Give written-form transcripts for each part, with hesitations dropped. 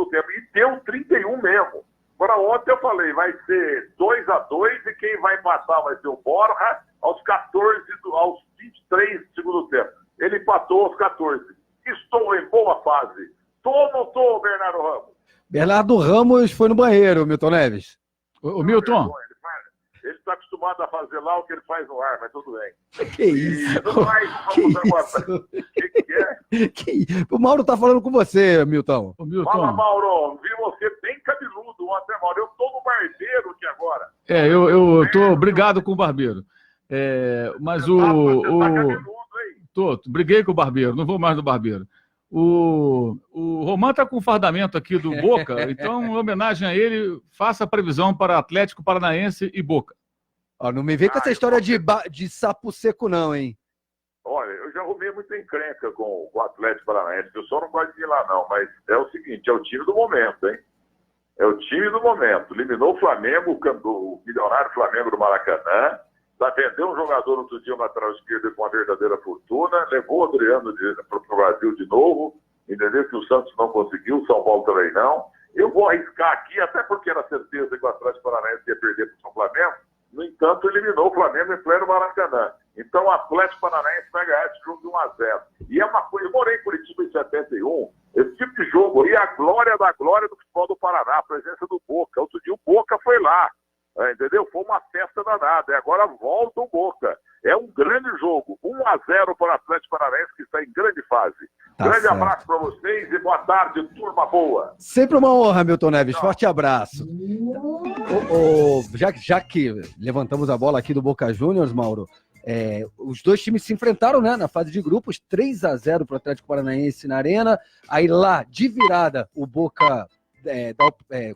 segundo tempo. E deu 31 mesmo. Agora, ontem eu falei, vai ser 2-2 e quem vai empatar vai ser o Borja aos 23 do segundo tempo. Ele empatou aos 14. Estou em boa fase. Tô ou não tô, Bernardo Ramos? Bernardo Ramos foi no banheiro, Milton Neves. Ô, Milton. Ele está acostumado a fazer lá o que ele faz no ar, mas tudo bem. Que isso? Que é? O Mauro tá falando com você, Milton. Ô, Milton. Fala, Mauro. Vi você bem cabeludo ontem, Mauro. Eu tô no barbeiro aqui agora. Eu tô brigado com o barbeiro. Mas Você tá cabeludo, hein? Briguei com o barbeiro, não vou mais no barbeiro. O Roman está com o fardamento aqui do Boca, então, em homenagem a ele, faça a previsão para Atlético Paranaense e Boca. Não me vem com essa história de sapo seco, não, hein? Olha, eu já arrumei muita encrenca com o Atlético Paranaense, eu só não gosto de ir lá, não, mas é o seguinte, é o time do momento, hein? É o time do momento. Eliminou o Flamengo, o milionário Flamengo do Maracanã. Vendeu um jogador outro dia, um lateral esquerdo, com uma verdadeira fortuna, levou o Adriano para o Brasil de novo, entendeu? Que o Santos não conseguiu, o São Paulo também não. Eu vou arriscar aqui, até porque era certeza que o Atlético Paranaense ia perder para o São Flamengo, no entanto, eliminou o Flamengo em pleno Maracanã. Então, o Atlético Paranaense vai ganhar esse jogo de 1-0. E é uma coisa, eu morei em Curitiba em 71, esse tipo de jogo aí é a glória da glória do futebol do Paraná, a presença do Boca. Outro dia o Boca foi lá. Entendeu? Foi uma festa danada. E agora volta o Boca. É um grande jogo. 1-0 para o Atlético Paranaense, que está em grande fase. Grande abraço para vocês e boa tarde, turma boa. Sempre uma honra, Milton Neves. Forte abraço. Já que levantamos a bola aqui do Boca Juniors, Mauro, os dois times se enfrentaram, né, na fase de grupos, 3-0 para o Atlético Paranaense na Arena. Aí lá, de virada, o Boca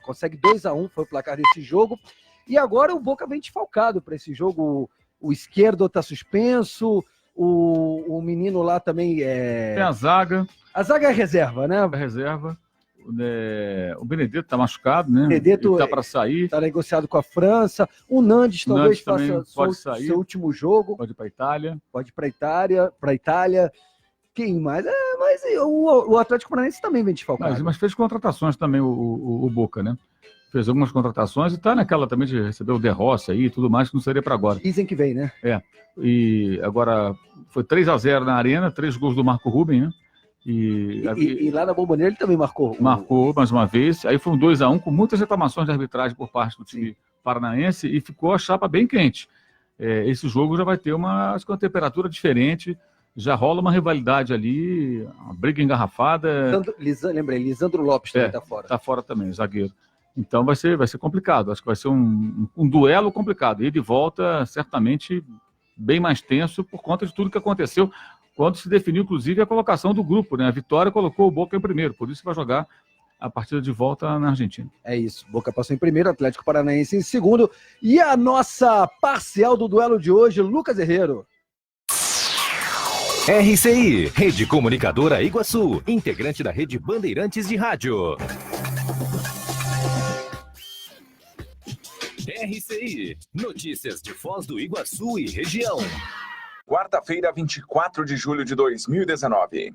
consegue 2-1, foi o placar desse jogo. E agora o Boca vem desfalcado para esse jogo. O esquerdo está suspenso, o menino lá também Tem a zaga. A zaga é reserva, né? É reserva. O Benedetto está machucado, né? Benedetto está para sair. Está negociado com a França. O Nandes talvez faça seu último jogo. Pode ir para a Itália. Pode ir para a Itália. Quem mais? Mas o Atlético Paranaense também vem desfalcado. Mas fez contratações também o Boca, né? Fez algumas contratações e está naquela também de receber o De Rossi aí e tudo mais, que não seria para agora. Dizem que vem, né? E agora foi 3-0 na Arena, 3 gols do Marco Ruben, né? E lá na Bombonera ele também marcou. Marcou mais uma vez. Aí foi um 2-1 com muitas reclamações de arbitragem por parte do time paranaense e ficou a chapa bem quente. Esse jogo já vai ter uma temperatura diferente. Já rola uma rivalidade ali, uma briga engarrafada. Lembrei, Lisandro Lopes também está fora. Está fora também, zagueiro. Então vai ser complicado. Acho que vai ser um duelo complicado. E de volta, certamente, bem mais tenso por conta de tudo que aconteceu quando se definiu, inclusive, a colocação do grupo, né? A Vitória colocou o Boca em primeiro, por isso vai jogar a partida de volta na Argentina. É isso. Boca passou em primeiro, Atlético Paranaense em segundo. E a nossa parcial do duelo de hoje, Lucas Herrero. RCI, Rede Comunicadora Iguaçu, integrante da Rede Bandeirantes de Rádio. RCI, notícias de Foz do Iguaçu e região. Quarta-feira, 24 de julho de 2019.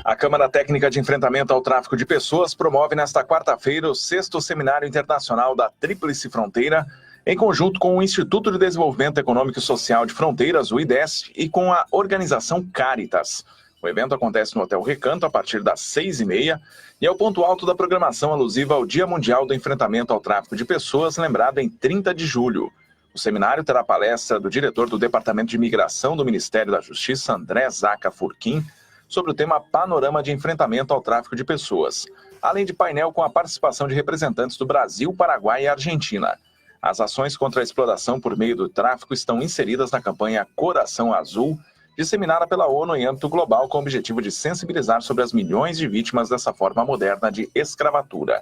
A Câmara Técnica de Enfrentamento ao Tráfico de Pessoas promove nesta quarta-feira o 6º Seminário Internacional da Tríplice Fronteira, em conjunto com o Instituto de Desenvolvimento Econômico e Social de Fronteiras, o IDESF, e com a organização Caritas. O evento acontece no Hotel Recanto a partir das 6h30 e é o ponto alto da programação alusiva ao Dia Mundial do Enfrentamento ao Tráfico de Pessoas, lembrado em 30 de julho. O seminário terá palestra do diretor do Departamento de Imigração do Ministério da Justiça, André Zaca Furquim, sobre o tema Panorama de Enfrentamento ao Tráfico de Pessoas, além de painel com a participação de representantes do Brasil, Paraguai e Argentina. As ações contra a exploração por meio do tráfico estão inseridas na campanha Coração Azul, disseminada pela ONU em âmbito global com o objetivo de sensibilizar sobre as milhões de vítimas dessa forma moderna de escravatura.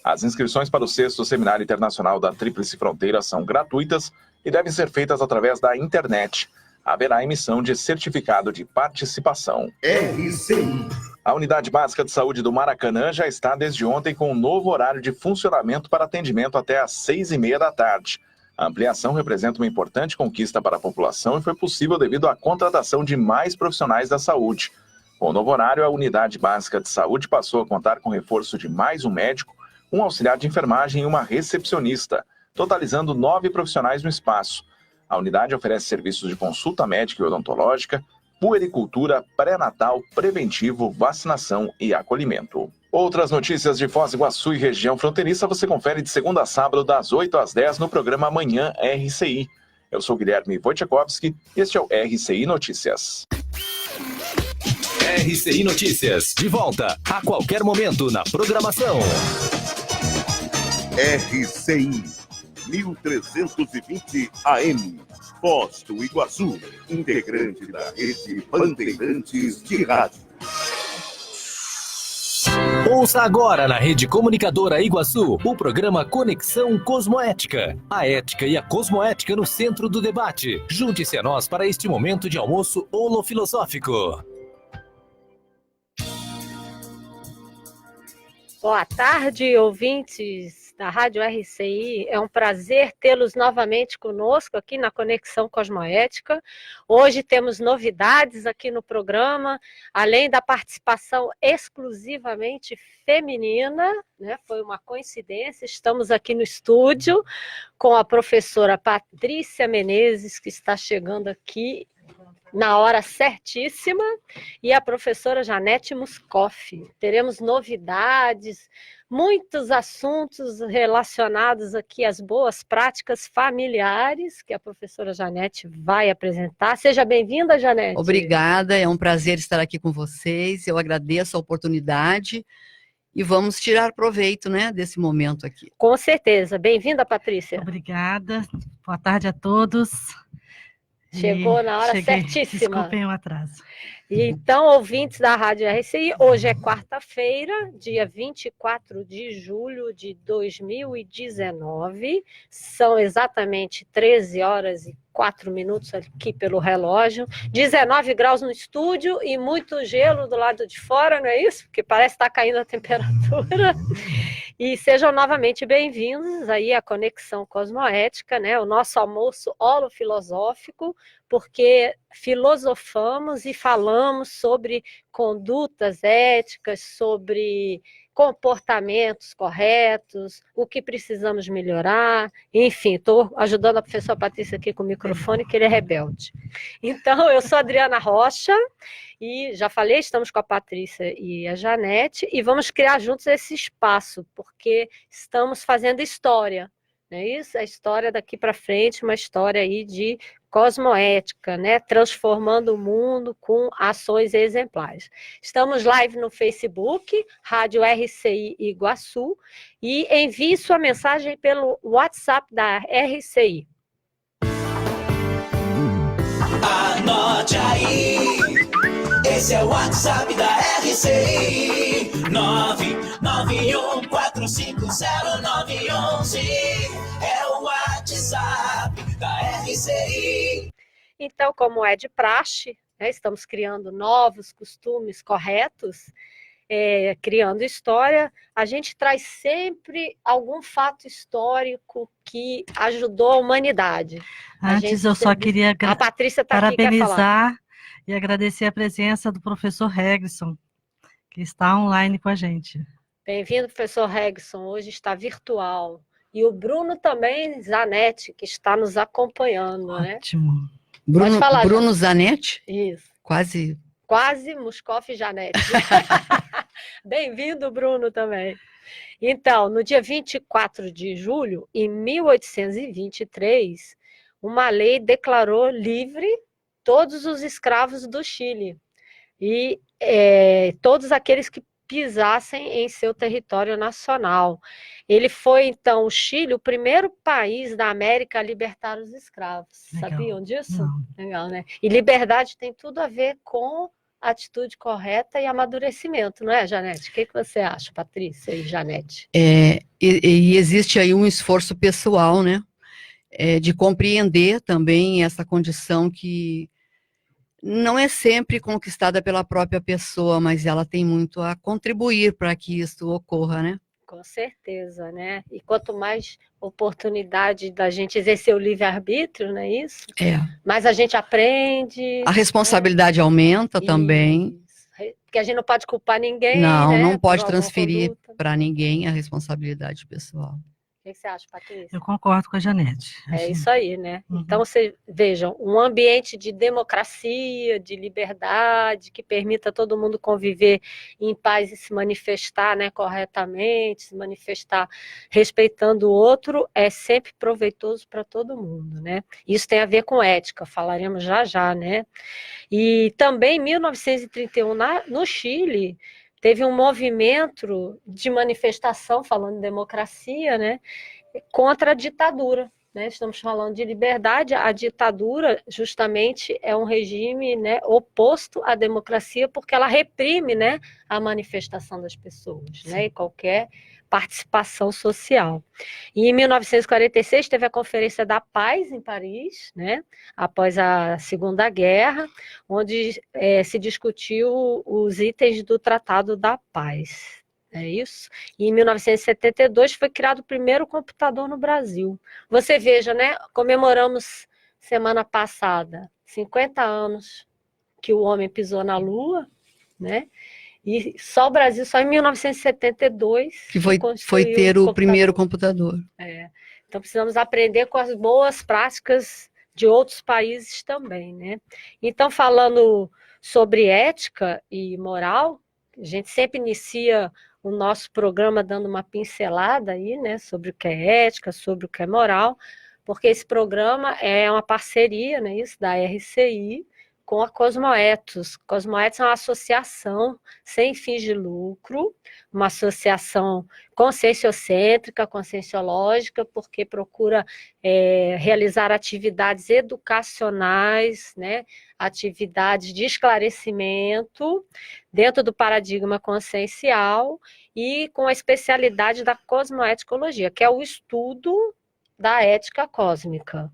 As inscrições para o 6º Seminário Internacional da Tríplice Fronteira são gratuitas e devem ser feitas através da internet. Haverá emissão de certificado de participação. RCI. A Unidade Básica de Saúde do Maracanã já está desde ontem com um novo horário de funcionamento para atendimento até às 6h30 da tarde. A ampliação representa uma importante conquista para a população e foi possível devido à contratação de mais profissionais da saúde. Com o novo horário, a Unidade Básica de Saúde passou a contar com reforço de mais um médico, um auxiliar de enfermagem e uma recepcionista, totalizando 9 profissionais no espaço. A unidade oferece serviços de consulta médica e odontológica, puericultura, pré-natal, preventivo, vacinação e acolhimento. Outras notícias de Foz do Iguaçu e região fronteiriça você confere de segunda a sábado, das 8 às 10 no programa Manhã RCI. Eu sou Guilherme Wojciechowski e este é o RCI Notícias. RCI Notícias, de volta a qualquer momento na programação. RCI 1320 AM, Foz do Iguaçu, integrante da rede Bandeirantes de Rádio. Ouça agora na Rede Comunicadora Iguaçu o programa Conexão Cosmoética. A ética e a cosmoética no centro do debate. Junte-se a nós para este momento de almoço holofilosófico. Boa tarde, ouvintes da Rádio RCI. É um prazer tê-los novamente conosco aqui na Conexão Cosmoética. Hoje temos novidades aqui no programa, além da participação exclusivamente feminina, né? Foi uma coincidência. Estamos aqui no estúdio com a professora Patrícia Menezes, que está chegando aqui na hora certíssima, e a professora Janete Muscoff. Teremos novidades, muitos assuntos relacionados aqui às boas práticas familiares, que a professora Janete vai apresentar. Seja bem-vinda, Janete. Obrigada, é um prazer estar aqui com vocês, eu agradeço a oportunidade e vamos tirar proveito, né, desse momento aqui. Com certeza. Bem-vinda, Patrícia. Obrigada, boa tarde a todos. Chegou na hora certíssima. Desculpem o atraso. Então, ouvintes da Rádio RCI, hoje é quarta-feira, dia 24 de julho de 2019. São exatamente 13 horas e 4 minutos aqui pelo relógio. 19 graus no estúdio e muito gelo do lado de fora, não é isso? Porque parece estar caindo a temperatura. E sejam novamente bem-vindos aí à Conexão Cosmoética, né? O nosso almoço holofilosófico, porque filosofamos e falamos sobre condutas éticas, sobre comportamentos corretos, o que precisamos melhorar, enfim, estou ajudando a professora Patrícia aqui com o microfone, que ele é rebelde. Então, eu sou a Adriana Rocha, e já falei, estamos com a Patrícia e a Janete, e vamos criar juntos esse espaço, porque estamos fazendo história, não é isso? A história daqui para frente, uma história aí de cosmoética, né? Transformando o mundo com ações exemplares. Estamos live no Facebook, Rádio RCI Iguaçu, e envie sua mensagem pelo WhatsApp da RCI. Anote aí, esse é o WhatsApp da RCI, 991450911, é o WhatsApp da RCI. Então, como é de praxe, né, estamos criando novos costumes corretos, criando história, a gente traz sempre algum fato histórico que ajudou a humanidade. Antes, eu só queria a Patrícia tá aqui, quer falar. parabenizar e agradecer a presença do professor Regson, que está online com a gente. Bem-vindo, professor Regson, hoje está virtual. E o Bruno também, Zanetti, que está nos acompanhando. Ótimo. Né? Pode falar, Bruno Zanetti? Isso. Quase Muscoff e Janete. Bem-vindo, Bruno, também. Então, no dia 24 de julho, em 1823, uma lei declarou livre todos os escravos do Chile e todos aqueles que pisassem em seu território nacional. Ele foi, então, o Chile, o primeiro país da América a libertar os escravos. Legal. Sabiam disso? Não. Legal, né? E liberdade tem tudo a ver com atitude correta e amadurecimento, não é, Janete? O que você acha, Patrícia e Janete? e existe aí um esforço pessoal, né, de compreender também essa condição que não é sempre conquistada pela própria pessoa, mas ela tem muito a contribuir para que isso ocorra, né? Com certeza, né? E quanto mais oportunidade da gente exercer o livre-arbítrio, não é isso? É. Mais a gente aprende. A responsabilidade aumenta também. Isso. Porque a gente não pode culpar ninguém, Não, né, não por pode alguma transferir conduta. para ninguém a responsabilidade pessoal. O que você acha, Patrícia? Eu concordo com a Janete. É isso aí, né? Uhum. Então, vocês vejam, um ambiente de democracia, de liberdade, que permita todo mundo conviver em paz e se manifestar, né, corretamente, se manifestar respeitando o outro, é sempre proveitoso para todo mundo, né? Isso tem a ver com ética, falaremos já, né? E também, em 1931, no Chile, teve um movimento de manifestação, falando de democracia, né, contra a ditadura. Né? Estamos falando de liberdade, a ditadura justamente é um regime, né, oposto à democracia, porque ela reprime, né, a manifestação das pessoas, né, e qualquer participação social. E em 1946 teve a Conferência da Paz em Paris, né, após a Segunda Guerra, onde se discutiu os itens do Tratado da Paz. É isso. E em 1972 foi criado o primeiro computador no Brasil. Você veja, né? Comemoramos semana passada 50 anos que o homem pisou na Lua, né? E só o Brasil, só em 1972 Que foi construiu ter o computador. primeiro computador. Então precisamos aprender com as boas práticas de outros países também, né? Então, falando sobre ética e moral, a gente sempre inicia o nosso programa dando uma pincelada aí, né, sobre o que é ética, sobre o que é moral, porque esse programa é uma parceria, né, isso, da RCI com a Cosmoetos. Cosmoetos é uma associação sem fins de lucro, uma associação conscienciocêntrica, conscienciológica, porque procura realizar atividades educacionais, né, atividades de esclarecimento dentro do paradigma consciencial e com a especialidade da cosmoeticologia, que é o estudo da ética cósmica.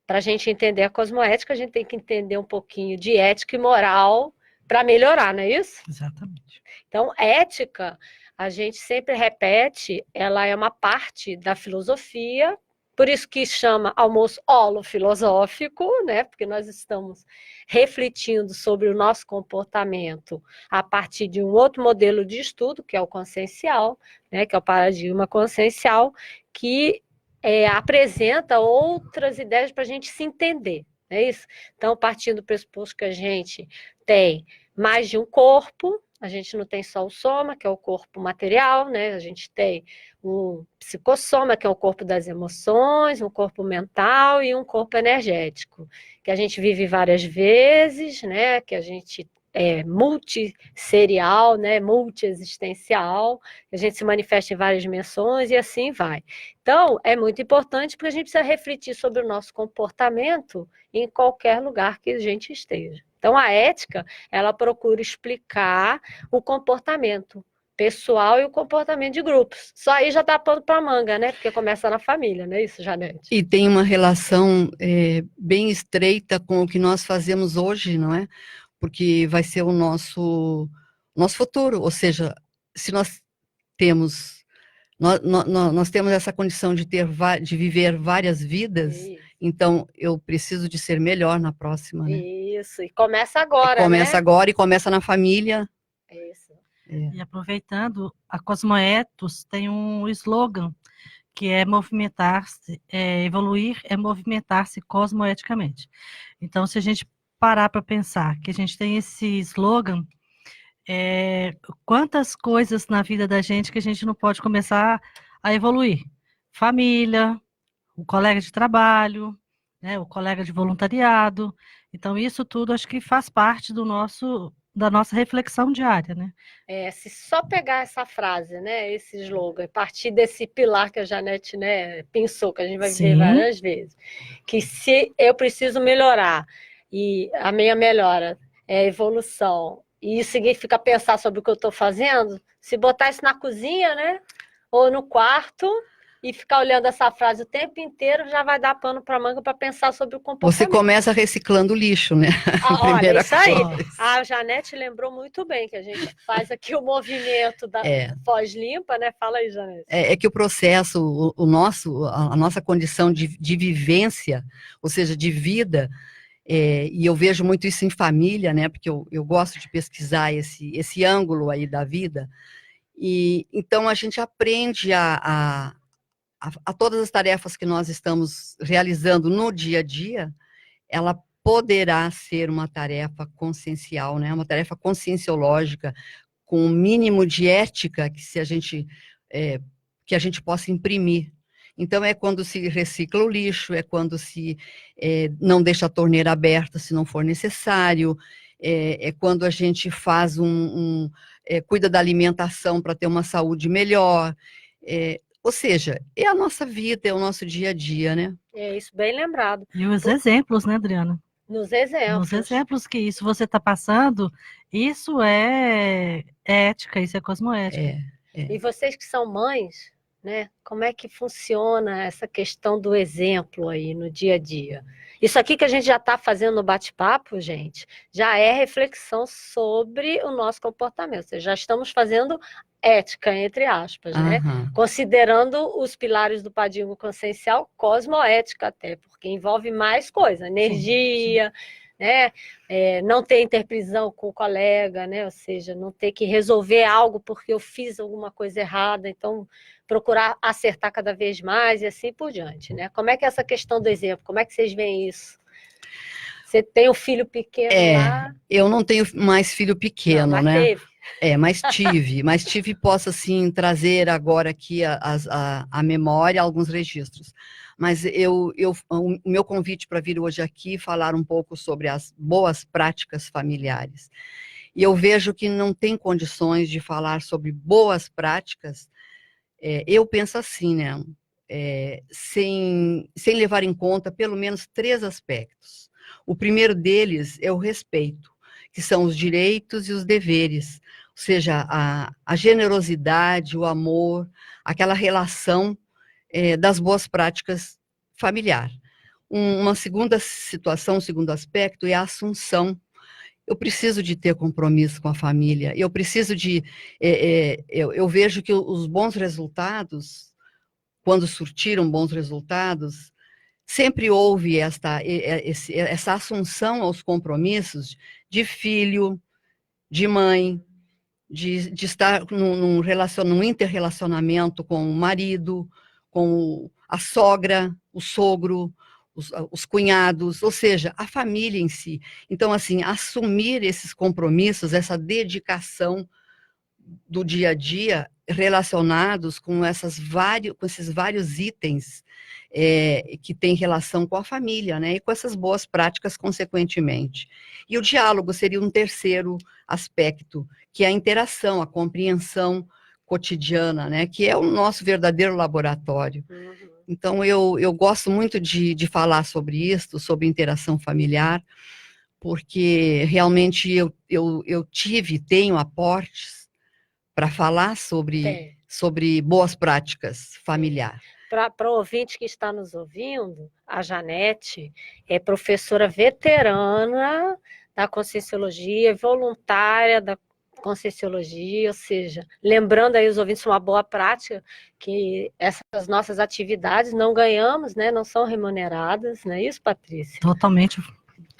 Para a gente entender a cosmoética, a gente tem que entender um pouquinho de ética e moral para melhorar, não é isso? Exatamente. Então, ética, a gente sempre repete, ela é uma parte da filosofia, por isso que chama almoço holofilosófico, né? Porque nós estamos refletindo sobre o nosso comportamento a partir de um outro modelo de estudo, que é o consciencial, né? Que é o paradigma consciencial, que apresenta outras ideias para a gente se entender, não é isso? Então, partindo do pressuposto que a gente tem mais de um corpo, a gente não tem só o soma, que é o corpo material, né? A gente tem um psicossoma, que é o corpo das emoções, um corpo mental e um corpo energético, que a gente vive várias vezes, né? Que a gente é multisserial, né? Multiexistencial, a gente se manifesta em várias dimensões e assim vai. Então, é muito importante porque a gente precisa refletir sobre o nosso comportamento em qualquer lugar que a gente esteja. Então, a ética, ela procura explicar o comportamento pessoal e o comportamento de grupos. Só aí já está pano para manga, né? Porque começa na família, não é isso, Janete? E tem uma relação bem estreita com o que nós fazemos hoje, não é? Porque vai ser o nosso futuro. Ou seja, se nós temos essa condição de viver várias vidas, então eu preciso de ser melhor na próxima, né? Isso, e começa agora, começa agora e começa na família. Isso. E aproveitando, a Cosmoetos tem um slogan que é movimentar-se, evoluir é movimentar-se cosmoeticamente. Então, se a gente parar para pensar que a gente tem esse slogan, quantas coisas na vida da gente que a gente não pode começar a evoluir? Família, o colega de trabalho, né, o colega de voluntariado. Então, isso tudo acho que faz parte da nossa reflexão diária, né? Se só pegar essa frase, né, esse slogan, partir desse pilar que a Janete, né, pensou, que a gente vai ver várias vezes, que se eu preciso melhorar, e a minha melhora é evolução, e isso significa pensar sobre o que eu estou fazendo, se botar isso na cozinha, né, ou no quarto, e ficar olhando essa frase o tempo inteiro, já vai dar pano para manga para pensar sobre o comportamento. Você começa reciclando lixo, né? Olha, isso aí. A Janete lembrou muito bem que a gente faz aqui o movimento da voz limpa, né? Fala aí, Janete. É que o processo, a nossa condição de vivência, ou seja, de vida, E eu vejo muito isso em família, né? Porque eu gosto de pesquisar esse ângulo aí da vida. E então a gente aprende a todas as tarefas que nós estamos realizando no dia a dia, ela poderá ser uma tarefa consciencial, né? Uma tarefa conscienciológica, com o mínimo de ética que a gente possa imprimir. Então, é quando se recicla o lixo, é quando se não deixa a torneira aberta se não for necessário, é quando a gente faz cuida da alimentação para ter uma saúde melhor. Ou seja, é a nossa vida, é o nosso dia a dia, né? É isso, bem lembrado. E os exemplos, né, Adriana? Nos exemplos. Nos exemplos que isso você está passando, isso é ética, isso é cosmoética. E vocês que são mães, né? Como é que funciona essa questão do exemplo aí no dia a dia? Isso aqui que a gente já está fazendo no bate-papo, gente, já é reflexão sobre o nosso comportamento. Ou seja, já estamos fazendo ética, entre aspas, né? Considerando os pilares do paradigma consciencial, cosmoética até, porque envolve mais coisa, energia, né? Não ter interprisão com o colega, né? Ou seja, não ter que resolver algo porque eu fiz alguma coisa errada, então procurar acertar cada vez mais e assim por diante, né? Como é que é essa questão do exemplo? Como é que vocês veem isso? Você tem um filho pequeno lá? Eu não tenho mais filho pequeno, não, mas né? Teve. Mas tive, posso assim trazer agora aqui a memória, alguns registros. Mas o meu convite para vir hoje aqui falar um pouco sobre as boas práticas familiares. E eu vejo que não tem condições de falar sobre boas práticas. Eu penso assim, né? Sem levar em conta pelo menos 3 aspectos. O primeiro deles é o respeito, que são os direitos e os deveres, ou seja, a generosidade, o amor, aquela relação das boas práticas familiar. Uma segunda situação, um segundo aspecto é a assunção. Eu preciso de ter compromisso com a família, eu preciso de... eu vejo que os bons resultados, quando surtiram bons resultados, sempre houve essa assunção aos compromissos de filho, de mãe, de estar num interrelacionamento com o marido, com a sogra, o sogro, os cunhados, ou seja, a família em si. Então, assim, assumir esses compromissos, essa dedicação do dia a dia relacionados com esses vários itens que têm relação com a família, né, e com essas boas práticas consequentemente. E o diálogo seria um terceiro aspecto, que é a interação, a compreensão cotidiana, né, que é o nosso verdadeiro laboratório. Então, eu gosto muito de falar sobre isso, sobre interação familiar, porque realmente eu tenho aportes para falar sobre boas práticas familiares. Para o ouvinte que está nos ouvindo, a Janete é professora veterana da Conscienciologia, voluntária da Conscienciologia, ou seja, lembrando aí os ouvintes uma boa prática, que essas nossas atividades não ganhamos, né, não são remuneradas, não é isso, Patrícia? Totalmente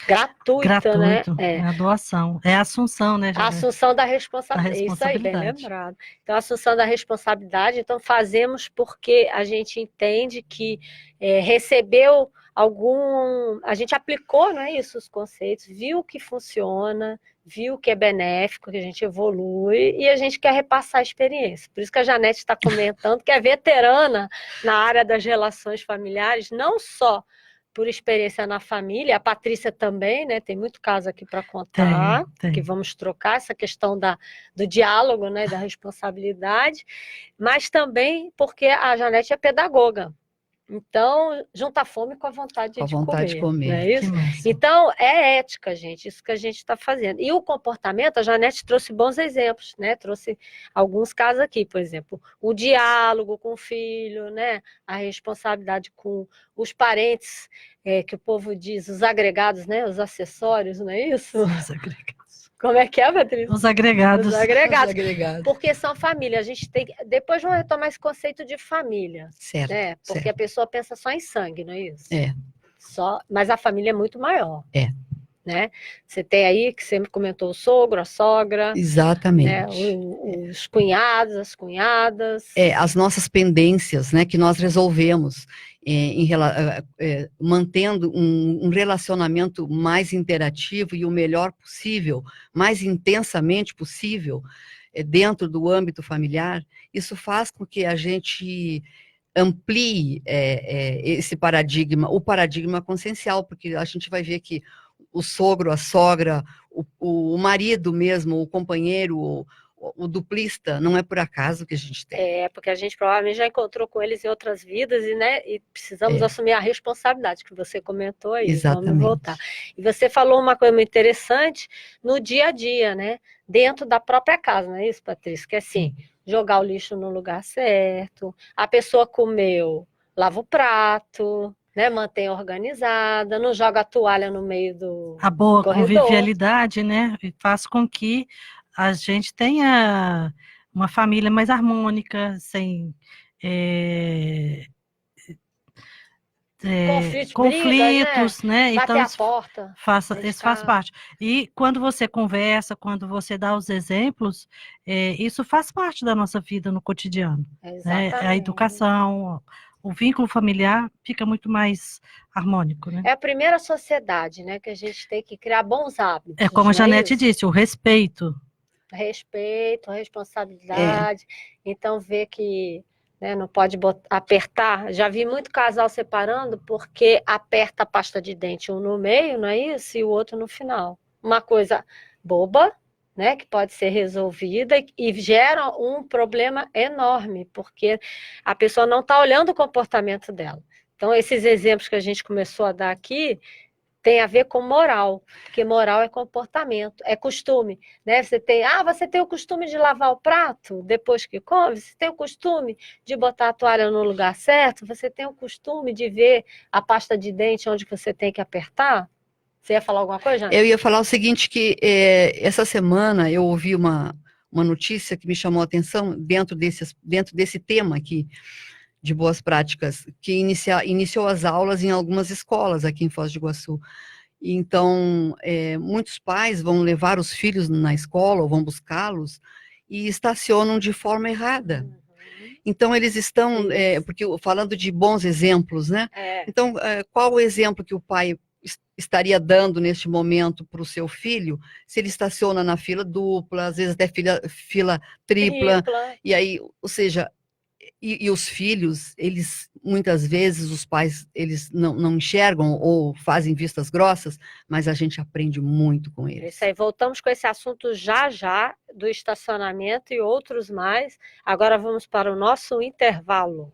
gratuito, né? É a doação, é a assunção, né? A assunção da responsabilidade. Isso aí, bem lembrado. Então, a assunção da responsabilidade, então fazemos porque a gente entende que recebeu a gente aplicou, não é isso, os conceitos, viu que funciona, viu que é benéfico, que a gente evolui e a gente quer repassar a experiência. Por isso que a Janete está comentando que é veterana na área das relações familiares, não só por experiência na família, a Patrícia também, né? Tem muito caso aqui para contar, que vamos trocar essa questão do diálogo, né? Da responsabilidade, mas também porque a Janete é pedagoga. Então, junta a fome com a vontade de comer. Não é isso? Então, é ética, gente, isso que a gente está fazendo. E o comportamento, a Janete trouxe bons exemplos, né? Trouxe alguns casos aqui, por exemplo, o diálogo com o filho, né? A responsabilidade com os parentes, que o povo diz, os agregados, né? Os acessórios, não é isso? Os agregados. Como é que é, Patrícia? Os agregados. Os agregados. Porque são família. A gente tem. Depois vamos retomar esse conceito de família. Certo. Né? Porque a pessoa pensa só em sangue, não é isso? Mas a família é muito maior. É. Né? Você tem aí, que você comentou, o sogro, a sogra. Exatamente. Né? Os cunhados, as cunhadas. As nossas pendências, né, que nós resolvemos, mantendo um relacionamento mais interativo e o melhor possível, mais intensamente possível, dentro do âmbito familiar. Isso faz com que a gente amplie esse paradigma, o paradigma consciencial, porque a gente vai ver que o sogro, a sogra, o marido mesmo, o companheiro, o duplista, não é por acaso que a gente tem. Porque a gente provavelmente já encontrou com eles em outras vidas e precisamos assumir a responsabilidade que você comentou aí. Exatamente. Vamos voltar. E você falou uma coisa muito interessante no dia a dia, né? Dentro da própria casa, não é isso, Patrícia? Que é assim, jogar o lixo no lugar certo, a pessoa comeu, lava o prato, né, mantém organizada, não joga a toalha no meio do A boa corredor. convivialidade, né, faz com que a gente tenha uma família mais harmônica, sem conflitos, né? Bater Então, a porta. Isso faz parte. E quando você conversa, quando você dá os exemplos, isso faz parte da nossa vida no cotidiano. Né? A educação, o vínculo familiar fica muito mais harmônico, né? É a primeira sociedade, né, que a gente tem que criar bons hábitos. É como a Janete disse, o respeito. Respeito, responsabilidade. Então, ver que, né, não pode apertar. Já vi muito casal separando porque aperta a pasta de dente um no meio, não é isso? E o outro no final. Uma coisa boba, né, que pode ser resolvida e gera um problema enorme, porque a pessoa não está olhando o comportamento dela. Então, esses exemplos que a gente começou a dar aqui tem a ver com moral, porque moral é comportamento, é costume, né? Você tem o costume de lavar o prato depois que come, você tem o costume de botar a toalha no lugar certo, você tem o costume de ver a pasta de dente onde você tem que apertar. Você ia falar alguma coisa, Jana? Eu ia falar o seguinte, que essa semana eu ouvi uma notícia que me chamou a atenção dentro desse tema aqui, de boas práticas, que iniciou as aulas em algumas escolas aqui em Foz do Iguaçu. Então, muitos pais vão levar os filhos na escola, ou vão buscá-los, e estacionam de forma errada. Então, eles estão, porque falando de bons exemplos, né? Então, qual o exemplo que o pai estaria dando neste momento para o seu filho, se ele estaciona na fila dupla, às vezes até fila tripla, e aí, ou seja, e os filhos, eles, muitas vezes, os pais, eles não enxergam ou fazem vistas grossas, mas a gente aprende muito com eles. Isso aí, voltamos com esse assunto já, do estacionamento e outros mais. Agora vamos para o nosso intervalo.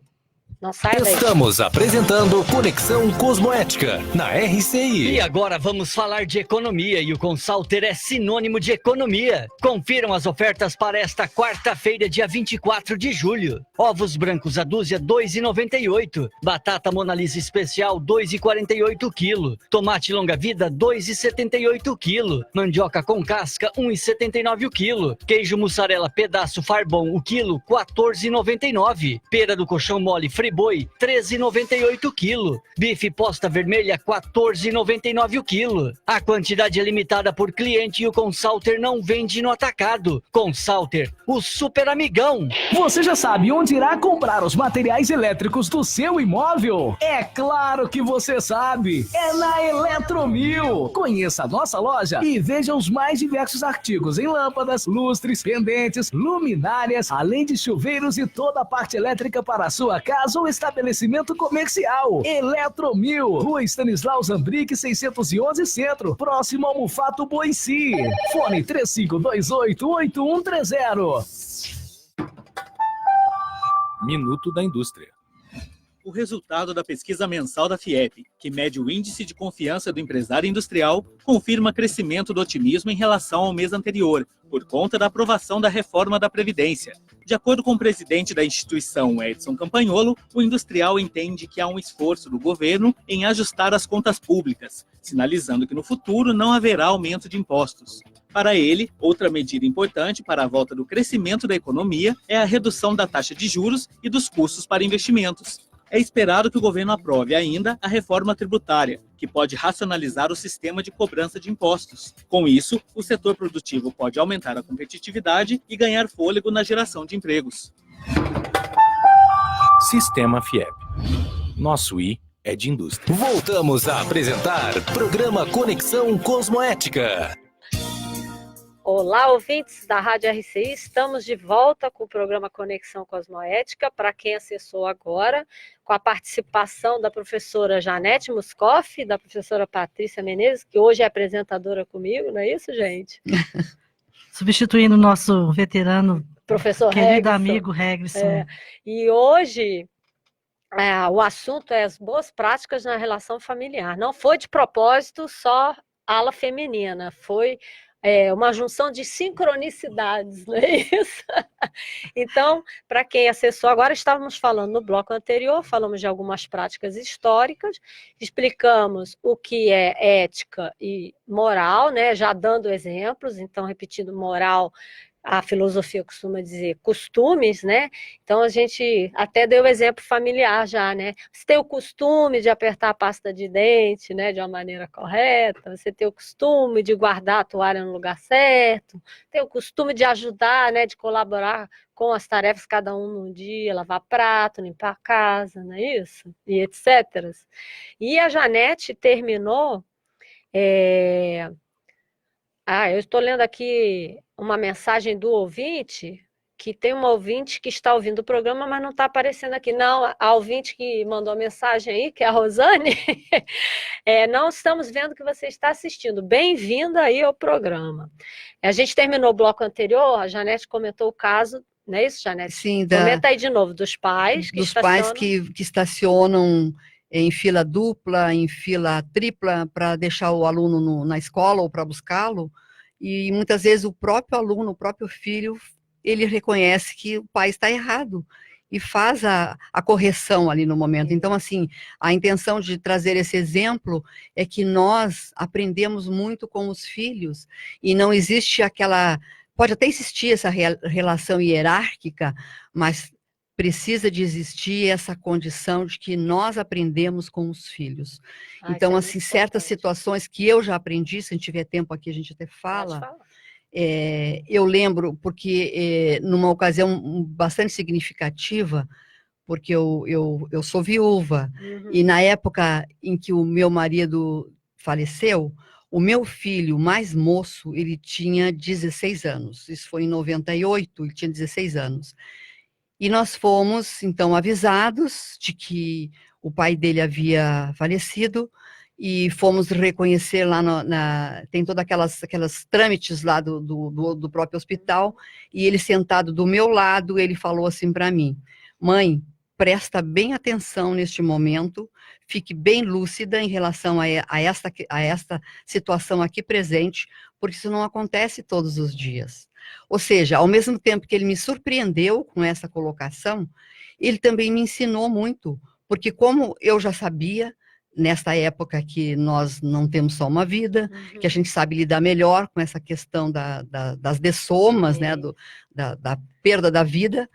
Não sai daí. Estamos apresentando Conexão Cosmoética na RCI. E agora vamos falar de economia, e o Consalter é sinônimo de economia. Confiram as ofertas para esta quarta-feira, dia 24 de julho. Ovos brancos a dúzia, R$ 2,98. Batata Monalisa especial, R$ 2,48 kg. Tomate longa-vida, R$ 2,78 kg. Mandioca com casca, R$ 1,79 o quilo. Queijo mussarela pedaço Farbon, o quilo, R$ 14,99. Pera do colchão mole Friboi, R$ 13,98 kg. Bife posta vermelha, R$ 14,99 o quilo. A quantidade é limitada por cliente e o Consalter não vende no atacado. Consalter, o super amigão. Você já sabe onde irá comprar os materiais elétricos do seu imóvel? É claro que você sabe! É na Eletromil! Conheça a nossa loja e veja os mais diversos artigos em lâmpadas, lustres, pendentes, luminárias, além de chuveiros e toda a parte elétrica para a sua casa ou estabelecimento comercial. Eletromil, Rua Stanislau Zambrick, 611 Centro, próximo ao Mufato Boici. Fone 3528-8130. Minuto da Indústria. O resultado da pesquisa mensal da FIEP, que mede o índice de confiança do empresário industrial, confirma crescimento do otimismo em relação ao mês anterior, por conta da aprovação da reforma da Previdência. De acordo com o presidente da instituição, Edson Campagnolo, o industrial entende que há um esforço do governo em ajustar as contas públicas, sinalizando que no futuro não haverá aumento de impostos. Para ele, outra medida importante para a volta do crescimento da economia é a redução da taxa de juros e dos custos para investimentos. É esperado que o governo aprove ainda a reforma tributária, que pode racionalizar o sistema de cobrança de impostos. Com isso, o setor produtivo pode aumentar a competitividade e ganhar fôlego na geração de empregos. Sistema FIEP. Nosso I é de indústria. Voltamos a apresentar programa Conexão Cosmoética. Olá, ouvintes da Rádio RCI, estamos de volta com o programa Conexão Cosmoética, para quem acessou agora, com a participação da professora Janete Muscoff, da professora Patrícia Menezes, que hoje é apresentadora comigo, não é isso, gente? Substituindo o nosso veterano, professor querido Regson. Amigo Regson. E hoje o assunto é as boas práticas na relação familiar. Não foi de propósito só ala feminina, foi uma junção de sincronicidades, não é isso? Então, para quem acessou agora, estávamos falando no bloco anterior, falamos de algumas práticas históricas, explicamos o que é ética e moral, né? Já dando exemplos, então, repetindo moral, a filosofia costuma dizer costumes, né? Então a gente até deu exemplo familiar já, né? Você tem o costume de apertar a pasta de dente, né, de uma maneira correta, você tem o costume de guardar a toalha no lugar certo, tem o costume de ajudar, né, de colaborar com as tarefas cada um num dia, lavar prato, limpar a casa, não é isso? E etc. E a Janete terminou eu estou lendo aqui uma mensagem do ouvinte, que tem uma ouvinte que está ouvindo o programa, mas não está aparecendo aqui. Não, a ouvinte que mandou a mensagem aí, que é a Rosane, não estamos vendo que você está assistindo. Bem-vinda aí ao programa. A gente terminou o bloco anterior, a Janete comentou o caso, não é isso, Janete? Sim, comenta aí de novo, dos pais que estacionam em fila dupla, em fila tripla, para deixar o aluno na escola ou para buscá-lo, e muitas vezes o próprio aluno, o próprio filho, ele reconhece que o pai está errado e faz a correção ali no momento. Então, assim, a intenção de trazer esse exemplo é que nós aprendemos muito com os filhos, e não existe pode até existir essa relação hierárquica, mas precisa de existir essa condição de que nós aprendemos com os filhos. Então, assim, certas situações que eu já aprendi, se a gente tiver tempo aqui, a gente até fala. Eu lembro, porque numa ocasião bastante significativa, porque eu sou viúva, e na época em que o meu marido faleceu, o meu filho mais moço, ele tinha 16 anos. Isso foi em 98, ele tinha 16 anos. E nós fomos, então, avisados de que o pai dele havia falecido, e fomos reconhecer lá, tem todas aquelas trâmites lá do próprio hospital, e ele sentado do meu lado, ele falou assim para mim: mãe, presta bem atenção neste momento, fique bem lúcida em relação a esta situação aqui presente, porque isso não acontece todos os dias. Ou seja, ao mesmo tempo que ele me surpreendeu com essa colocação, ele também me ensinou muito, porque como eu já sabia, nesta época que nós não temos só uma vida, que a gente sabe lidar melhor com essa questão das dessomas, né, da perda da vida,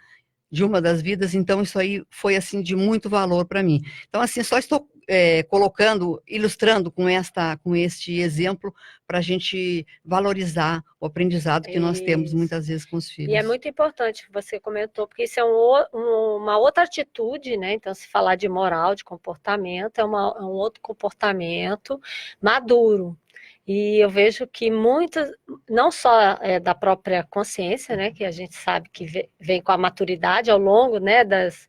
de uma das vidas, então isso aí foi assim de muito valor para mim. Então assim, só estou ilustrando com este exemplo para a gente valorizar o aprendizado que nós temos muitas vezes com os filhos. E é muito importante que você comentou, porque isso é uma outra atitude, né? Então, se falar de moral, de comportamento, é um outro comportamento maduro. E eu vejo que muitas, não só da própria consciência, né, que a gente sabe que vem com a maturidade ao longo, né, das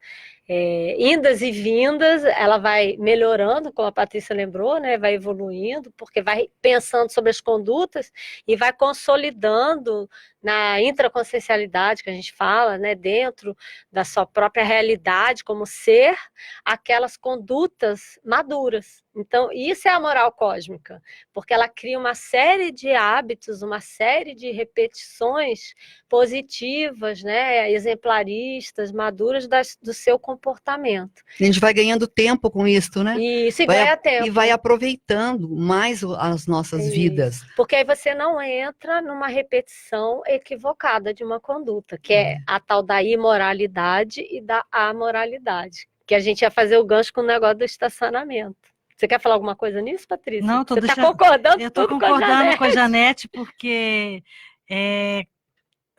indas e vindas, ela vai melhorando, como a Patrícia lembrou, né, vai evoluindo, porque vai pensando sobre as condutas e vai consolidando na intraconsciencialidade que a gente fala, né, dentro da sua própria realidade como ser, aquelas condutas maduras. Então, isso é a moral cósmica, porque ela cria uma série de hábitos, uma série de repetições positivas, né, exemplaristas, maduras do seu comportamento. A gente vai ganhando tempo com isso, né? Isso, e ganha tempo. E vai aproveitando mais as nossas vidas. Porque aí você não entra numa repetição equivocada de uma conduta, que é a tal da imoralidade e da amoralidade. que a gente ia fazer o gancho com o negócio do estacionamento. Você quer falar alguma coisa nisso, Patrícia? Não, Você está concordando eu estou tudo concordando com a Janete, porque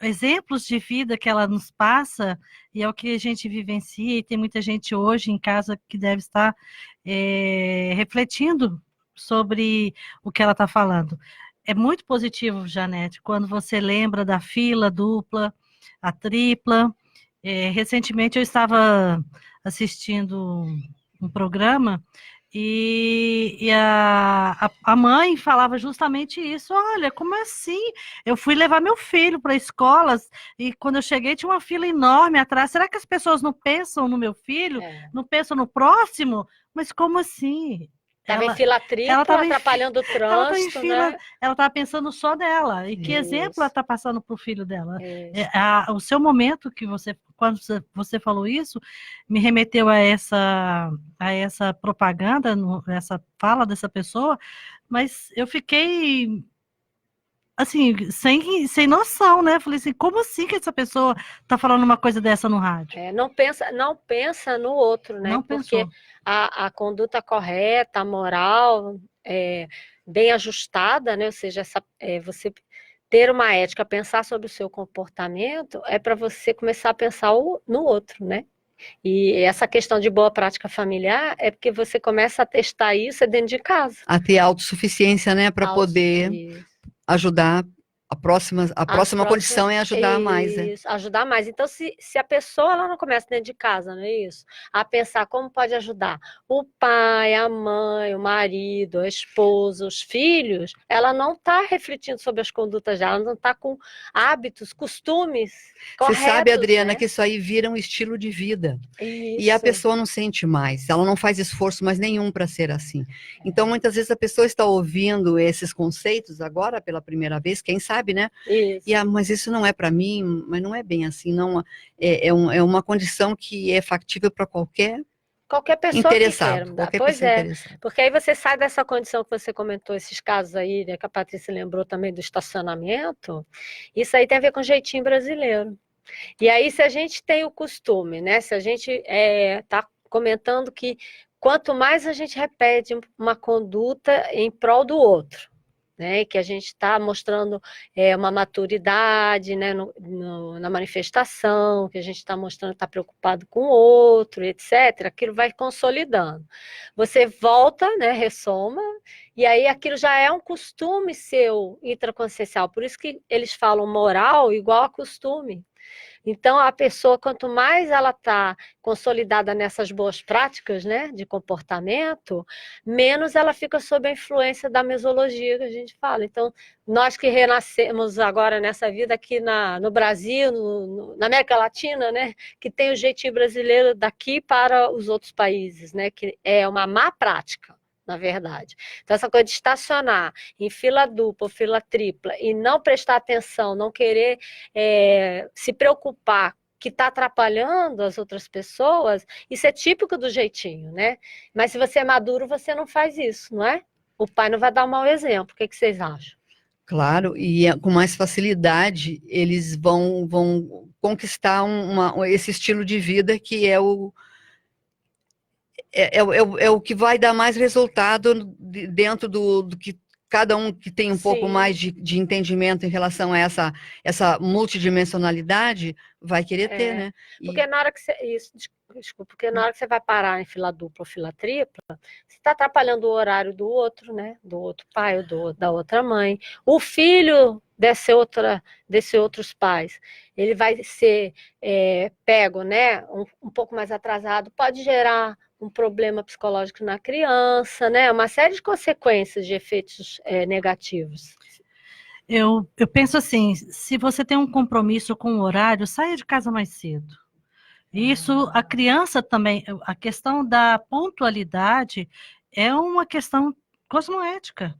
exemplos de vida que ela nos passa, e é o que a gente vivencia, e tem muita gente hoje em casa que deve estar refletindo sobre o que ela está falando. É muito positivo, Janete, quando você lembra da fila dupla, a tripla. Recentemente eu estava assistindo um programa e a mãe falava justamente isso. Olha, como assim? Eu fui levar meu filho para a escola e quando eu cheguei tinha uma fila enorme atrás. Será que as pessoas não pensam no meu filho? Não pensam no próximo? Mas como assim? Estava em fila tripla, atrapalhando o trânsito, né? Ela estava pensando só dela. E que exemplo ela está passando para o filho dela? O seu momento que quando você falou isso, me remeteu a essa propaganda, essa fala dessa pessoa, mas eu fiquei assim, sem noção, né? Falei assim, como assim que essa pessoa está falando uma coisa dessa no rádio? Não pensa no outro, né? Porque a conduta correta, a moral, bem ajustada, né? Ou seja, você ter uma ética, pensar sobre o seu comportamento, é para você começar a pensar no outro, né? E essa questão de boa prática familiar é porque você começa a testar isso dentro de casa. A ter autossuficiência, né? Para poder ajudar. A próxima condição é ajudar mais, né? Isso, ajudar mais. Então, se a pessoa ela não começa dentro de casa, não é isso? A pensar como pode ajudar o pai, a mãe, o marido, a esposa, os filhos, ela não está refletindo sobre as condutas dela, ela não está com hábitos, costumes corretos. Você sabe, Adriana, né? que isso aí vira um estilo de vida. Isso. E a pessoa não sente mais, ela não faz esforço mais nenhum para ser assim. Então, muitas vezes a pessoa está ouvindo esses conceitos agora pela primeira vez, quem sabe, né? Isso. Mas isso não é para mim, mas não é bem assim, não é uma condição que é factível para qualquer pessoa interessado, que queira mudar. qualquer Pois pessoa é, interessada. porque aí você sai dessa condição que você comentou, esses casos aí, né, que a Patrícia lembrou também do estacionamento, isso aí tem a ver com jeitinho brasileiro. E aí, se a gente tem o costume, né, se a gente está comentando que quanto mais a gente repete uma conduta em prol do outro, né, que a gente está mostrando uma maturidade, né, na manifestação, que a gente está mostrando que está preocupado com o outro, etc., aquilo vai consolidando. Você volta, né, ressoma, e aí aquilo já é um costume seu intraconsciencial, por isso que eles falam moral igual a costume. Então, a pessoa, quanto mais ela está consolidada nessas boas práticas, né, de comportamento, menos ela fica sob a influência da mesologia que a gente fala. Então, nós que renascemos agora nessa vida aqui no Brasil, na América Latina, né, que tem o jeitinho brasileiro daqui para os outros países, né, que é uma má prática, na verdade. Então, essa coisa de estacionar em fila dupla ou fila tripla e não prestar atenção, não querer se preocupar que está atrapalhando as outras pessoas, isso é típico do jeitinho, né? Mas se você é maduro, você não faz isso, não é? O pai não vai dar um mau exemplo. O que vocês acham? Claro, e com mais facilidade eles vão conquistar esse estilo de vida que é o que vai dar mais resultado dentro do que cada um que tem um pouco mais de entendimento em relação a essa multidimensionalidade vai querer ter, né? Porque na hora que porque na hora que você vai parar em fila dupla ou fila tripla, você está atrapalhando o horário do outro, né? Do outro pai ou da outra mãe. O filho desses outros pais, ele vai ser pego, né? Um pouco mais atrasado, pode gerar um problema psicológico na criança, né? Uma série de consequências de efeitos negativos. Eu penso assim, se você tem um compromisso com o horário, saia de casa mais cedo. Isso, a criança também, a questão da pontualidade é uma questão cosmoética,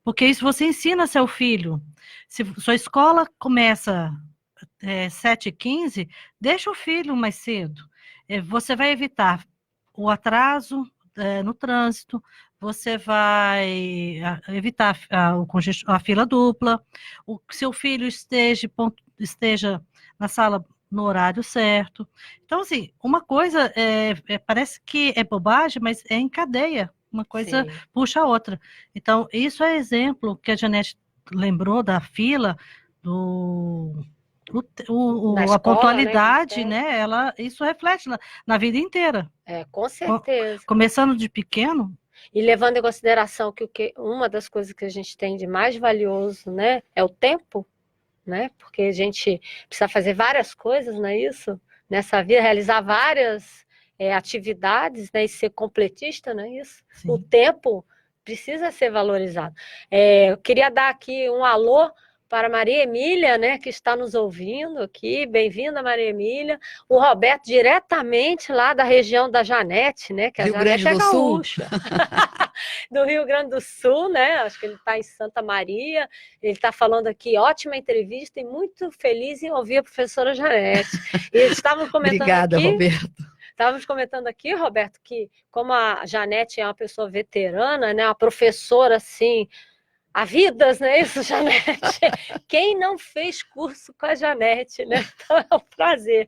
porque isso você ensina seu filho. Se sua escola começa 7h15, deixa o filho mais cedo. Você vai evitar o atraso no trânsito, você vai evitar a fila dupla, o seu filho esteja na sala no horário certo. Então, assim, uma coisa parece que é bobagem, mas é em cadeia. Uma coisa Sim. puxa a outra. Então, isso é exemplo que a Janete lembrou da fila, Na escola, a pontualidade, né? isso reflete na vida inteira. Com certeza. Começando de pequeno. E levando em consideração que uma das coisas que a gente tem de mais valioso, né, é o tempo, né? Porque a gente precisa fazer várias coisas, não é isso? Nessa vida, realizar várias atividades, né, e ser completista, não é isso? Sim. O tempo precisa ser valorizado. Eu queria dar aqui um alô para Maria Emília, né, que está nos ouvindo aqui. Bem-vinda, Maria Emília. O Roberto, diretamente lá da região da Janete, né, que a Rio Janete Grande do é Sul. gaúcha. Do Rio Grande do Sul, né? Acho que ele está em Santa Maria. Ele está falando aqui, ótima entrevista e muito feliz em ouvir a professora Janete. E estávamos comentando Obrigada, aqui, Roberto. Estávamos comentando aqui, Roberto, que como a Janete é uma pessoa veterana, né, uma professora assim, há vidas, não é isso, Janete? Quem não fez curso com a Janete, né? Então é um prazer.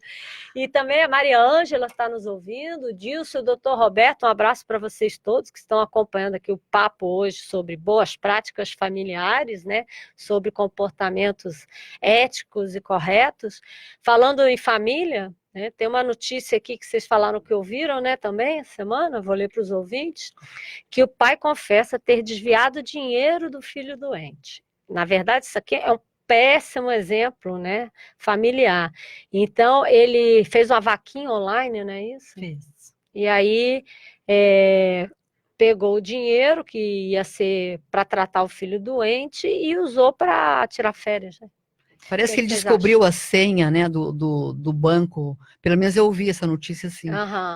E também a Maria Ângela está nos ouvindo, o Dilson, o doutor Roberto, um abraço para vocês todos que estão acompanhando aqui o papo hoje sobre boas práticas familiares, né? Sobre comportamentos éticos e corretos. Falando em família, né, tem uma notícia aqui que vocês falaram que ouviram, né, também, essa semana, vou ler para os ouvintes, que o pai confessa ter desviado dinheiro do filho doente. Na verdade, isso aqui é um péssimo exemplo, né, familiar. Então, ele fez uma vaquinha online, não é isso? Fez. E aí, pegou o dinheiro que ia ser para tratar o filho doente e usou para tirar férias, né? Parece que ele descobriu a senha, né, do banco. Pelo menos eu ouvi essa notícia assim.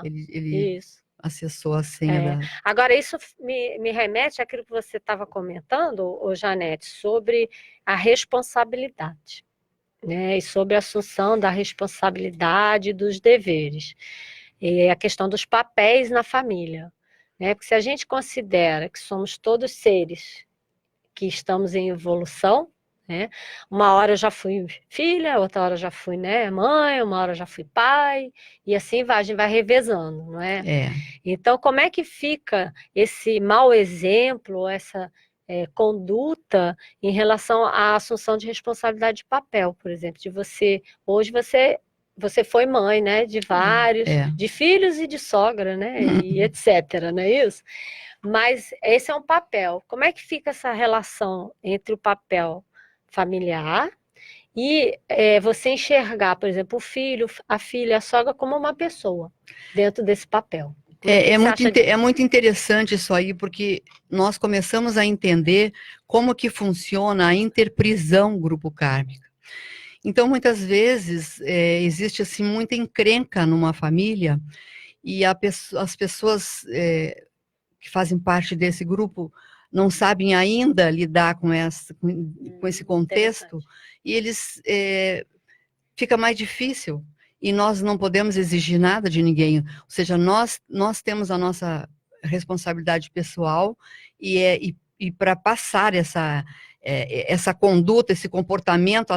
Ele Isso. acessou a senha da... Agora, isso me remete àquilo que você estava comentando, ô Janete, sobre a responsabilidade, né? E sobre a assunção da responsabilidade e dos deveres. E a questão dos papéis na família, né? Porque se a gente considera que somos todos seres que estamos em evolução, né? Uma hora eu já fui filha, outra hora eu já fui, né, mãe, uma hora eu já fui pai, e assim vai, a gente vai revezando, não é? Então, como é que fica esse mau exemplo, essa conduta em relação à assunção de responsabilidade de papel, por exemplo, de você, hoje você foi mãe, né, de vários, de filhos e de sogra, né, e etc, não é isso? Mas esse é um papel. Como é que fica essa relação entre o papel familiar e você enxergar, por exemplo, o filho, a filha, a sogra como uma pessoa dentro desse papel? É muito interessante isso aí, porque nós começamos a entender como que funciona a interprisão grupo kármica. Então, muitas vezes, existe assim, muita encrenca numa família e as pessoas que fazem parte desse grupo não sabem ainda lidar com esse contexto, e eles fica mais difícil, e nós não podemos exigir nada de ninguém, ou seja, nós temos a nossa responsabilidade pessoal, e para passar essa conduta, esse comportamento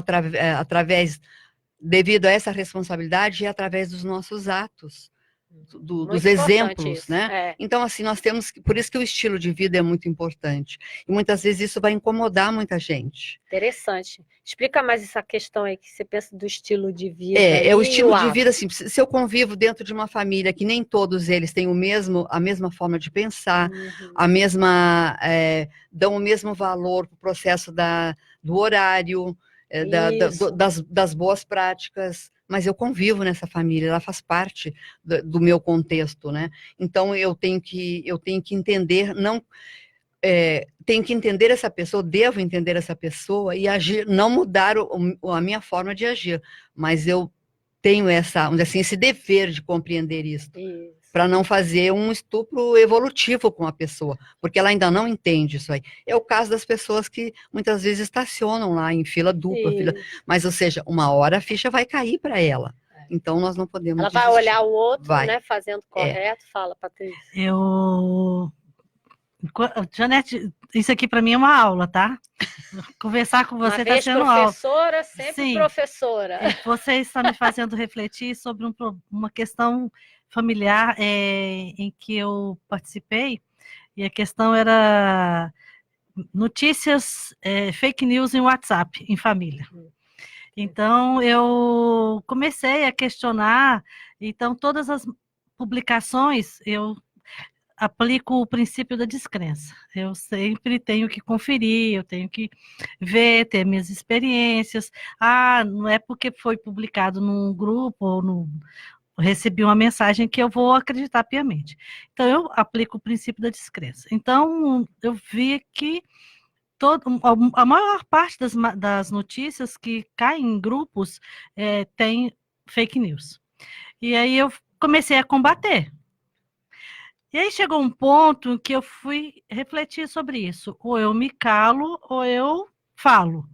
devido a essa responsabilidade, e através dos nossos atos, dos exemplos, né? Então, assim, nós temos, por isso que o estilo de vida é muito importante. E muitas vezes isso vai incomodar muita gente. Interessante. Explica mais essa questão aí que você pensa do estilo de vida. O estilo de vida, assim, se eu convivo dentro de uma família que nem todos eles têm a mesma forma de pensar, dão o mesmo valor para o processo do horário, das boas práticas, mas eu convivo nessa família, ela faz parte do meu contexto, né? Então eu tenho que entender, tenho que entender essa pessoa, devo entender essa pessoa e agir, não mudar a minha forma de agir, mas eu tenho esse dever de compreender isso. Para não fazer um estupro evolutivo com a pessoa, porque ela ainda não entende isso aí. É o caso das pessoas que muitas vezes estacionam lá em fila dupla, mas, ou seja, uma hora a ficha vai cair para ela. Então, nós não podemos Ela vai olhar o outro, né, fazendo correto. Fala, Patrícia. Janete, isso aqui para mim é uma aula, tá? Conversar com você está sendo aula. Professora, sempre Sim. professora. Você está me fazendo refletir sobre uma questão familiar em que eu participei, e a questão era notícias, fake news em WhatsApp, em família. Então, eu comecei a questionar, então todas as publicações, eu aplico o princípio da descrença. Eu sempre tenho que conferir, eu tenho que ver, ter minhas experiências. Não é porque foi publicado num grupo ou recebi uma mensagem que eu vou acreditar piamente. Então, eu aplico o princípio da descrença. Então, eu vi que a maior parte das notícias que caem em grupos tem fake news. E aí eu comecei a combater. E aí chegou um ponto em que eu fui refletir sobre isso. Ou eu me calo, ou eu falo.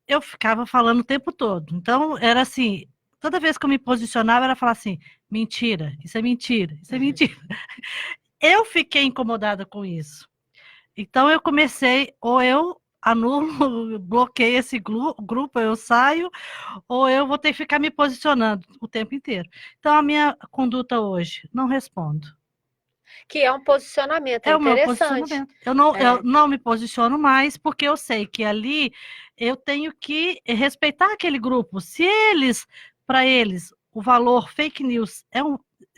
Eu ficava falando o tempo todo. Então, era assim, toda vez que eu me posicionava, era falar assim, mentira, isso é mentira, isso é mentira. Eu fiquei incomodada com isso. Então, eu comecei, ou eu anulo, bloqueio esse grupo, eu saio, ou eu vou ter que ficar me posicionando o tempo inteiro. Então, a minha conduta hoje, não respondo. Que é um posicionamento, o meu interessante. posicionamento. Eu não me posiciono mais, porque eu sei que ali eu tenho que respeitar aquele grupo. Se para eles, o valor fake news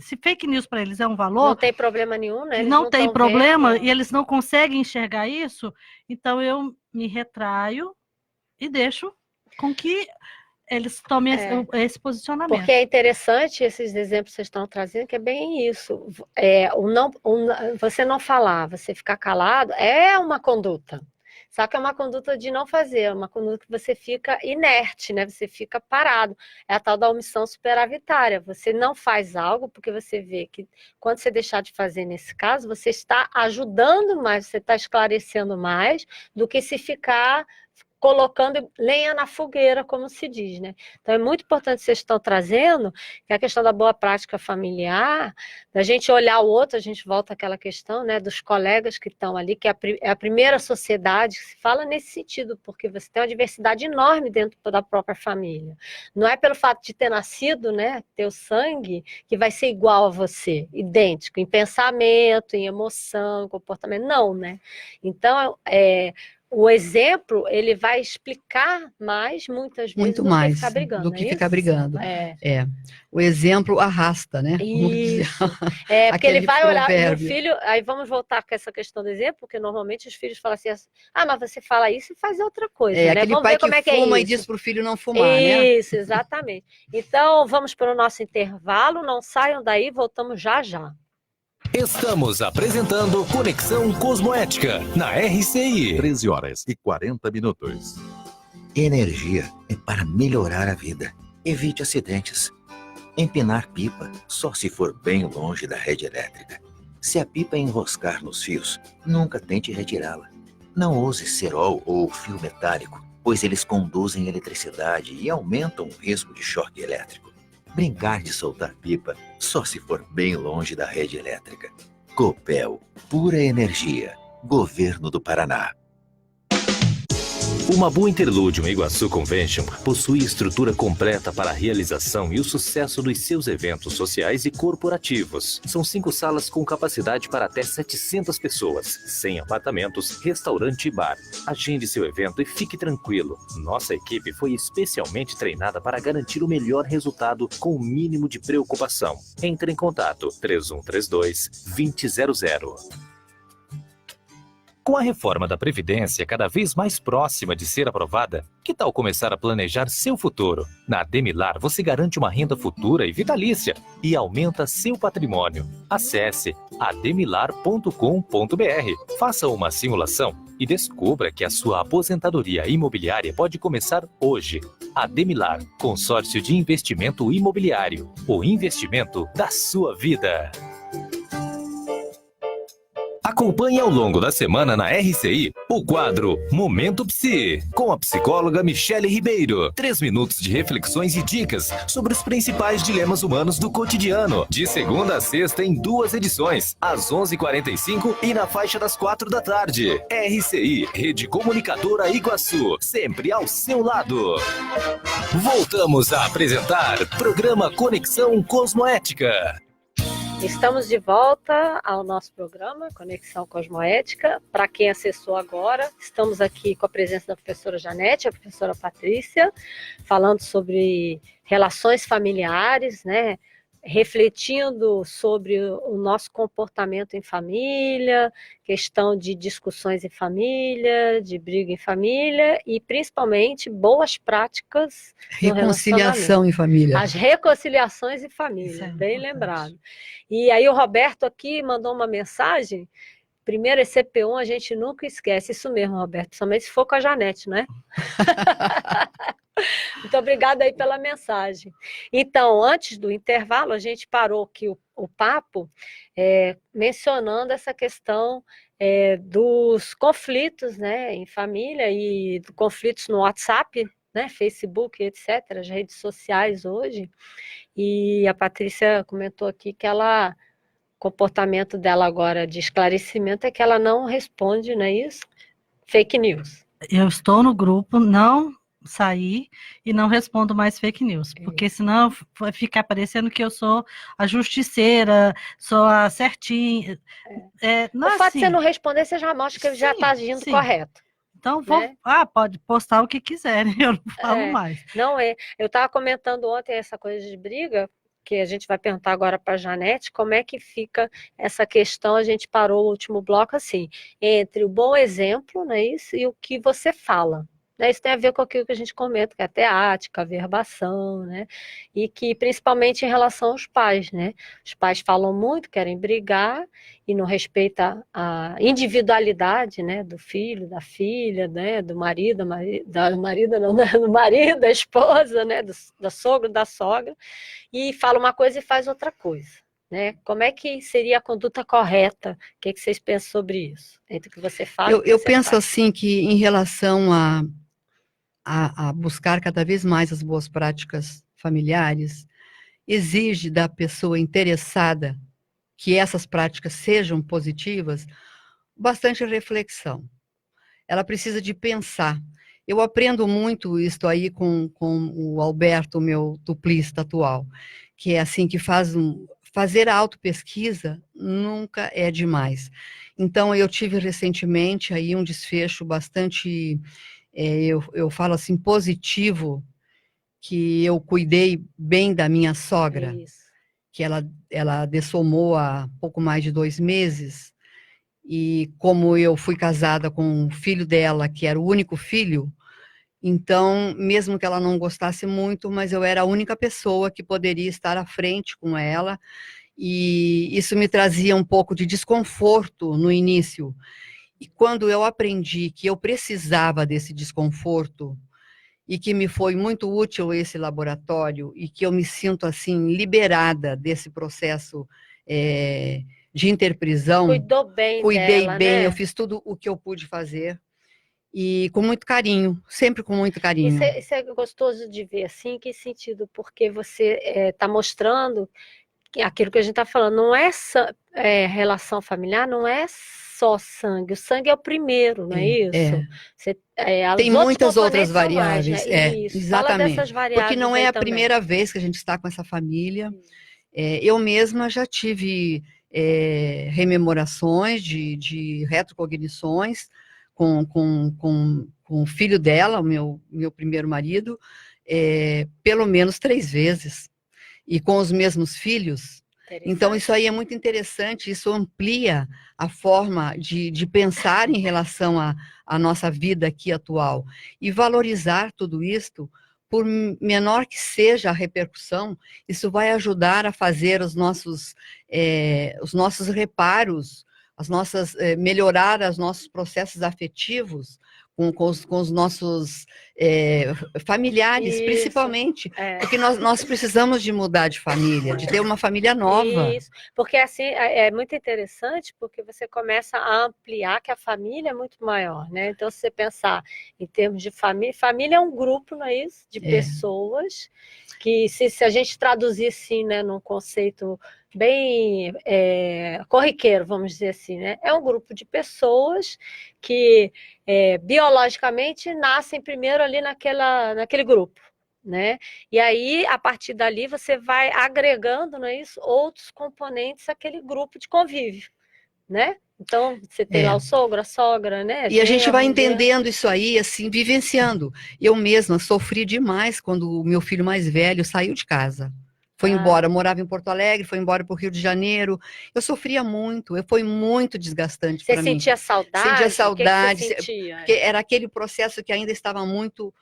se fake news para eles é um valor... Não tem problema nenhum, né? Eles não tem problema, vendo. E eles não conseguem enxergar isso, então eu me retraio e deixo com que eles tomem esse posicionamento. Porque é interessante esses exemplos que vocês estão trazendo, que é bem isso. Você não falar, você ficar calado, é uma conduta. Só que é uma conduta de não fazer, é uma conduta que você fica inerte, né? Você fica parado. É a tal da omissão superavitária. Você não faz algo porque você vê que quando você deixar de fazer nesse caso, você está ajudando mais, você está esclarecendo mais do que se ficar colocando lenha na fogueira, como se diz, né? Então é muito importante que vocês estão trazendo, que é a questão da boa prática familiar, da gente olhar o outro, a gente volta àquela questão, né, dos colegas que estão ali, que é a primeira sociedade que se fala nesse sentido, porque você tem uma diversidade enorme dentro da própria família. Não é pelo fato de ter nascido, né, ter o sangue, que vai ser igual a você, idêntico, em pensamento, em emoção, em comportamento, não, né? Então, o exemplo, ele vai explicar mais, muitas vezes, muito do mais que ficar brigando. do que é ficar isso? brigando. O exemplo arrasta, né? Isso. Porque ele vai olhar e o filho... Aí vamos voltar com essa questão do exemplo, porque normalmente os filhos falam assim, mas você fala isso e faz outra coisa, né? Aquele Vamos pai ver como que é fuma é e isso. diz para o filho não fumar, né? Isso, exatamente. Então, vamos para o nosso intervalo, não saiam daí, voltamos já já. Estamos apresentando Conexão Cosmoética, na RCI. 13h40. Energia é para melhorar a vida. Evite acidentes. Empinar pipa só se for bem longe da rede elétrica. Se a pipa enroscar nos fios, nunca tente retirá-la. Não use cerol ou fio metálico, pois eles conduzem eletricidade e aumentam o risco de choque elétrico. Brincar de soltar pipa só se for bem longe da rede elétrica. Copel, pura energia. Governo do Paraná. O Mabu Interludium Iguaçu Convention possui estrutura completa para a realização e o sucesso dos seus eventos sociais e corporativos. São 5 salas com capacidade para até 700 pessoas, 100 apartamentos, restaurante e bar. Agende seu evento e fique tranquilo. Nossa equipe foi especialmente treinada para garantir o melhor resultado com o mínimo de preocupação. Entre em contato 3132-2000. Com a reforma da Previdência cada vez mais próxima de ser aprovada, que tal começar a planejar seu futuro? Na Ademilar você garante uma renda futura e vitalícia e aumenta seu patrimônio. Acesse ademilar.com.br, faça uma simulação e descubra que a sua aposentadoria imobiliária pode começar hoje. Ademilar, consórcio de investimento imobiliário, o investimento da sua vida. A Acompanhe ao longo da semana na RCI o quadro Momento Psi, com a psicóloga Michele Ribeiro. 3 minutos de reflexões e dicas sobre os principais dilemas humanos do cotidiano. De segunda a sexta em 2 edições, às 11h45 e na faixa das 4 da tarde. RCI, Rede Comunicadora Iguaçu, sempre ao seu lado. Voltamos a apresentar programa Conexão Cosmoética. Estamos de volta ao nosso programa Conexão Cosmoética. Para quem acessou agora, estamos aqui com a presença da professora Janete, a professora Patrícia, falando sobre relações familiares, né? Refletindo sobre o nosso comportamento em família, questão de discussões em família, de briga em família e principalmente boas práticas no Reconciliação em família. As reconciliações em família, bem lembrado. E aí o Roberto aqui mandou uma mensagem. Primeiro, esse EP1 a gente nunca esquece. Isso mesmo, Roberto, somente se for com a Janete, né? Muito obrigada aí pela mensagem. Então, antes do intervalo, a gente parou aqui o papo mencionando essa questão dos conflitos, né, em família e conflitos no WhatsApp, né, Facebook, etc., as redes sociais hoje. E a Patrícia comentou aqui que o comportamento dela agora de esclarecimento é que ela não responde, não é isso? Fake news. Eu estou no grupo, não sair e não respondo mais fake news, porque senão vai ficar parecendo que eu sou a justiceira, sou a certinha. O fato de você não responder, você já mostra que ele já está agindo correto. Então, pode postar o que quiser, né? Eu não falo mais. Não é. Eu estava comentando ontem essa coisa de briga, que a gente vai perguntar agora para a Janete, como é que fica essa questão, a gente parou o último bloco assim, entre o bom exemplo, né, isso, e o que você fala. Isso tem a ver com aquilo que a gente comenta, que é a teática, a verbação, né? E que principalmente em relação aos pais, né? Os pais falam muito, querem brigar e não respeitam a individualidade, né? Do filho, da filha, né? Do marido, da esposa, né? Do sogro, da sogra, e fala uma coisa e faz outra coisa. Né? Como é que seria a conduta correta? O que vocês pensam sobre isso? Entre o que você fala e o que eu você penso faz. assim que em relação a buscar cada vez mais as boas práticas familiares, exige da pessoa interessada que essas práticas sejam positivas, bastante reflexão. Ela precisa de pensar. Eu aprendo muito isso aí com o Alberto, meu duplista atual, que é assim, que fazer a autopesquisa nunca é demais. Então, eu tive recentemente aí um desfecho bastante... eu falo assim, positivo, que eu cuidei bem da minha sogra, que ela dessomou há pouco mais de 2 meses, e como eu fui casada com o filho dela, que era o único filho, então, mesmo que ela não gostasse muito, mas eu era a única pessoa que poderia estar à frente com ela, e isso me trazia um pouco de desconforto no início. E quando eu aprendi que eu precisava desse desconforto e que me foi muito útil esse laboratório e que eu me sinto assim liberada desse processo de interprisão, cuidei dela, bem, né? eu fiz tudo o que eu pude fazer e com muito carinho, sempre com muito carinho. Isso é gostoso de ver, assim, em que sentido? Porque você está mostrando que aquilo que a gente está falando, não é relação familiar, não é só sangue, o sangue é o primeiro, não é isso? Tem muitas outras variáveis, Isso. exatamente, Fala dessas variáveis porque não é a também. primeira vez que a gente está com essa família. Eu mesma já tive rememorações de retrocognições com o filho dela, o meu primeiro marido, pelo menos 3 vezes, e com os mesmos filhos. Então, isso aí é muito interessante, isso amplia a forma de pensar em relação à nossa vida aqui atual. E valorizar tudo isto, por menor que seja a repercussão, isso vai ajudar a fazer os nossos reparos, melhorar os nossos processos afetivos com os nossos familiares, Isso. principalmente, porque nós precisamos de mudar de família, de ter uma família nova. Isso, porque assim é muito interessante, porque você começa a ampliar que a família é muito maior, né? Então, se você pensar em termos de família, família é um grupo, não é isso? De pessoas que, se a gente traduzir assim, né, num conceito bem corriqueiro, vamos dizer assim, né? É um grupo de pessoas que biologicamente nascem primeiro ali naquele grupo, né? E aí, a partir dali, você vai agregando, não é isso? Outros componentes àquele grupo de convívio, né? Então, você tem lá o sogro, a sogra, né? E a gente vai genro, entendendo isso aí, assim, vivenciando. Eu mesma sofri demais quando o meu filho mais velho saiu de casa. Foi embora, morava em Porto Alegre, foi embora para o Rio de Janeiro. Eu sofria muito, foi muito desgastante para mim. Você sentia saudade? Sentia saudade, O que você sentia? porque era aquele processo que ainda estava muito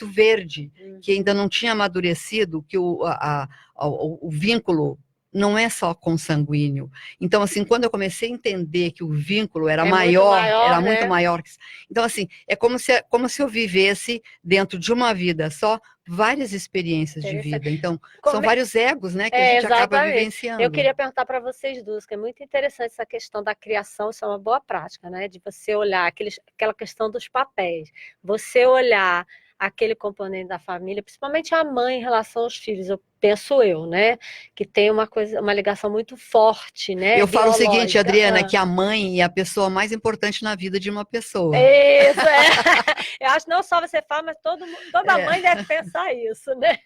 verde, que ainda não tinha amadurecido, que o vínculo não é só consanguíneo. Então, assim, quando eu comecei a entender que o vínculo era maior, era muito né? maior. Então, assim, é como se eu vivesse dentro de uma vida só várias experiências de vida. Então, são vários egos, né, que a gente acaba vivenciando. Eu queria perguntar para vocês duas, que é muito interessante essa questão da criação, isso é uma boa prática, né? De você olhar aquela questão dos papéis, você olhar aquele componente da família, principalmente a mãe em relação aos filhos, penso eu, né? Que tem uma ligação muito forte, né? Eu falo o seguinte, Adriana, que a mãe é a pessoa mais importante na vida de uma pessoa. Isso, Eu acho que não só você fala, mas toda mãe deve pensar isso, né?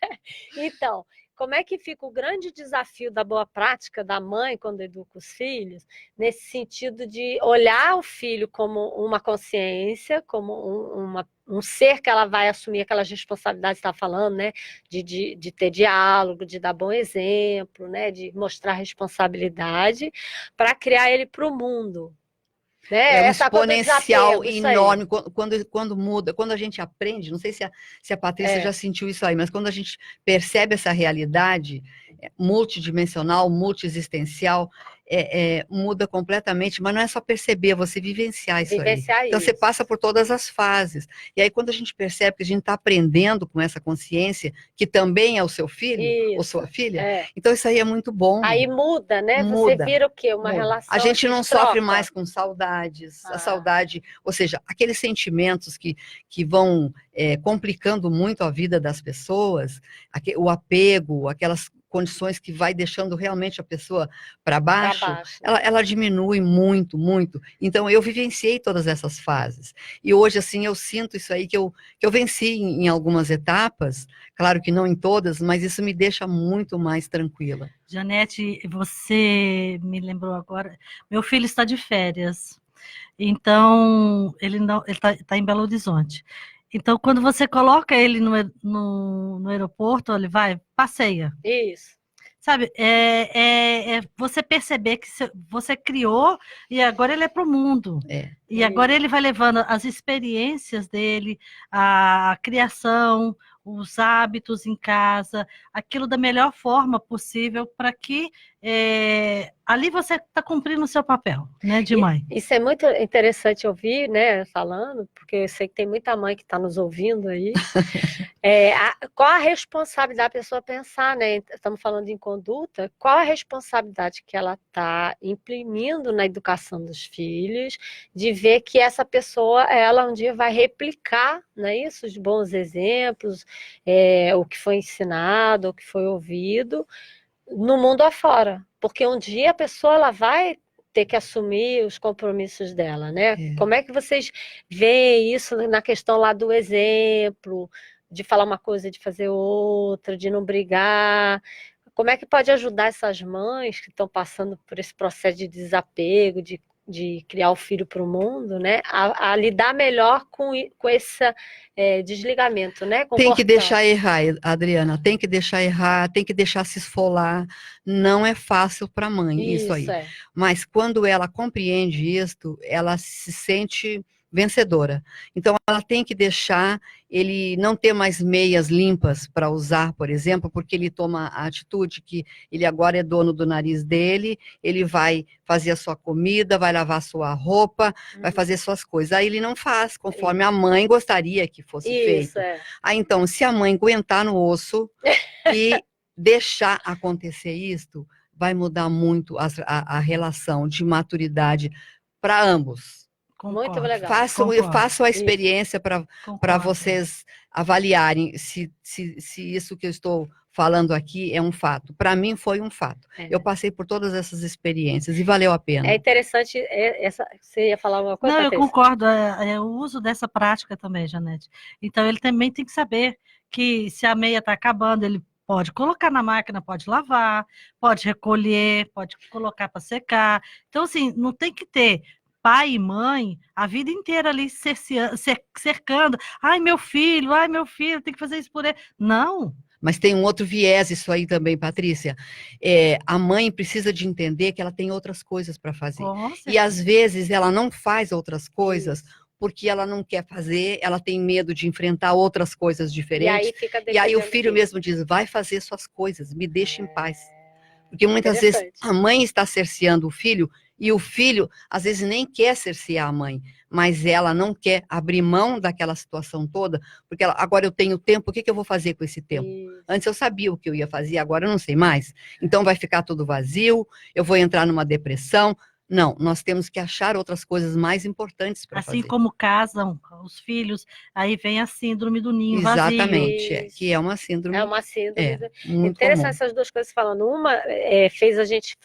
Então, como é que fica o grande desafio da boa prática da mãe quando educa os filhos, nesse sentido de olhar o filho como uma consciência, como um ser que ela vai assumir aquelas responsabilidades que está falando, né? De ter diálogo, de dar bom exemplo, né? De mostrar responsabilidade, para criar ele para o mundo. É um exponencial enorme quando muda, quando a gente aprende, não sei se a Patrícia já sentiu isso aí, mas quando a gente percebe essa realidade multidimensional, multiexistencial, muda completamente, mas não é só perceber, você vivenciar isso aí. Então você passa por todas as fases. E aí quando a gente percebe que a gente está aprendendo com essa consciência, que também é o seu filho ou sua filha, então isso aí é muito bom. Aí muda, né? Você vira o quê? Uma relação. A gente não sofre mais com saudades, a saudade, ou seja, aqueles sentimentos que vão complicando muito a vida das pessoas, o apego, aquelas condições que vai deixando realmente a pessoa para baixo, ela diminui muito, muito. Então, eu vivenciei todas essas fases. E hoje, assim, eu sinto isso aí, que eu venci em algumas etapas, claro que não em todas, mas isso me deixa muito mais tranquila. Janete, você me lembrou agora, meu filho está de férias, então ele está em Belo Horizonte. Então, quando você coloca ele no aeroporto, ele vai, passeia. Isso. Sabe, você perceber que você criou e agora ele é para o mundo. E agora ele vai levando as experiências dele, a criação, os hábitos em casa, aquilo da melhor forma possível para que ali você está cumprindo o seu papel, né, de mãe. Isso é muito interessante ouvir, né, falando, porque eu sei que tem muita mãe que está nos ouvindo aí. Qual a responsabilidade da pessoa pensar, né? Estamos falando em conduta, qual a responsabilidade que ela está imprimindo na educação dos filhos, de ver que essa pessoa, ela um dia vai replicar, não é isso? Os bons exemplos, o que foi ensinado, o que foi ouvido, no mundo afora. Porque um dia a pessoa ela vai ter que assumir os compromissos dela, né? Como é que vocês veem isso na questão lá do exemplo, de falar uma coisa e de fazer outra, de não brigar? Como é que pode ajudar essas mães que estão passando por esse processo de desapego, de criar o filho para o mundo, né? A lidar melhor com esse desligamento, né? Tem que deixar errar, Adriana, tem que deixar errar, tem que deixar se esfolar. Não é fácil para a mãe isso aí. Mas quando ela compreende isso, ela se sente vencedora. Então, ela tem que deixar ele não ter mais meias limpas para usar, por exemplo, porque ele toma a atitude que ele agora é dono do nariz dele, ele vai fazer a sua comida, vai lavar a sua roupa, vai fazer suas coisas. Aí ele não faz, conforme a mãe gostaria que fosse feito. Aí, então, se a mãe aguentar no osso e deixar acontecer isto, vai mudar muito a relação de maturidade para ambos. Muito legal. Façam a experiência para vocês avaliarem se isso que eu estou falando aqui é um fato. Para mim foi um fato. Eu passei por todas essas experiências e valeu a pena. É interessante, você ia falar alguma coisa? Não, eu Patrícia? concordo, o uso dessa prática também, Janete. Então, ele também tem que saber que se a meia está acabando, ele pode colocar na máquina, pode lavar, pode recolher, pode colocar para secar. Então, assim, não tem que ter pai e mãe a vida inteira ali cercando. Ai, meu filho, tem que fazer isso por ele. Não. Mas tem um outro viés isso aí também, Patrícia. A mãe precisa de entender que ela tem outras coisas para fazer. E às vezes ela não faz outras coisas porque ela não quer fazer, ela tem medo de enfrentar outras coisas diferentes. E aí o filho mesmo diz, vai fazer suas coisas, me deixa em paz. Porque muitas vezes a mãe está cerceando o filho, e o filho, às vezes, nem quer cercear a mãe, mas ela não quer abrir mão daquela situação toda, porque agora eu tenho tempo, o que eu vou fazer com esse tempo? Antes eu sabia o que eu ia fazer, agora eu não sei mais. Então vai ficar tudo vazio, eu vou entrar numa depressão. Não, nós temos que achar outras coisas mais importantes para fazer. Assim como casam os filhos, aí vem a síndrome do ninho vazio. Exatamente, que é uma síndrome. É uma síndrome. Muito Interessante comum. essas duas coisas falando. Uma fez a gente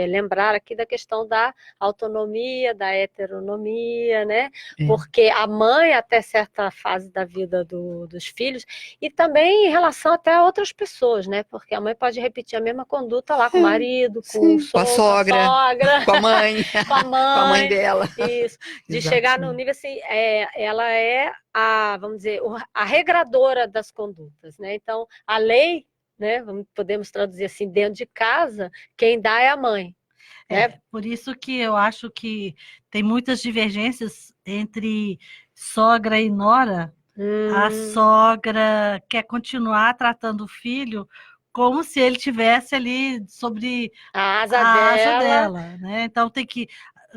lembrar aqui da questão da autonomia, da heteronomia, né? Porque a mãe, até certa fase da vida dos filhos, e também em relação até a outras pessoas, né? Porque a mãe pode repetir a mesma conduta lá com o marido, com o sogro, com a sogra, com a mãe. com a mãe dela. Isso, de chegar no nível assim, ela é vamos dizer, a regradora das condutas, né? Então, a lei, né, podemos traduzir assim, dentro de casa, quem dá é a mãe. Por isso que eu acho que tem muitas divergências entre sogra e nora. A sogra quer continuar tratando o filho como se ele tivesse ali sobre a asa dela, né? Então tem que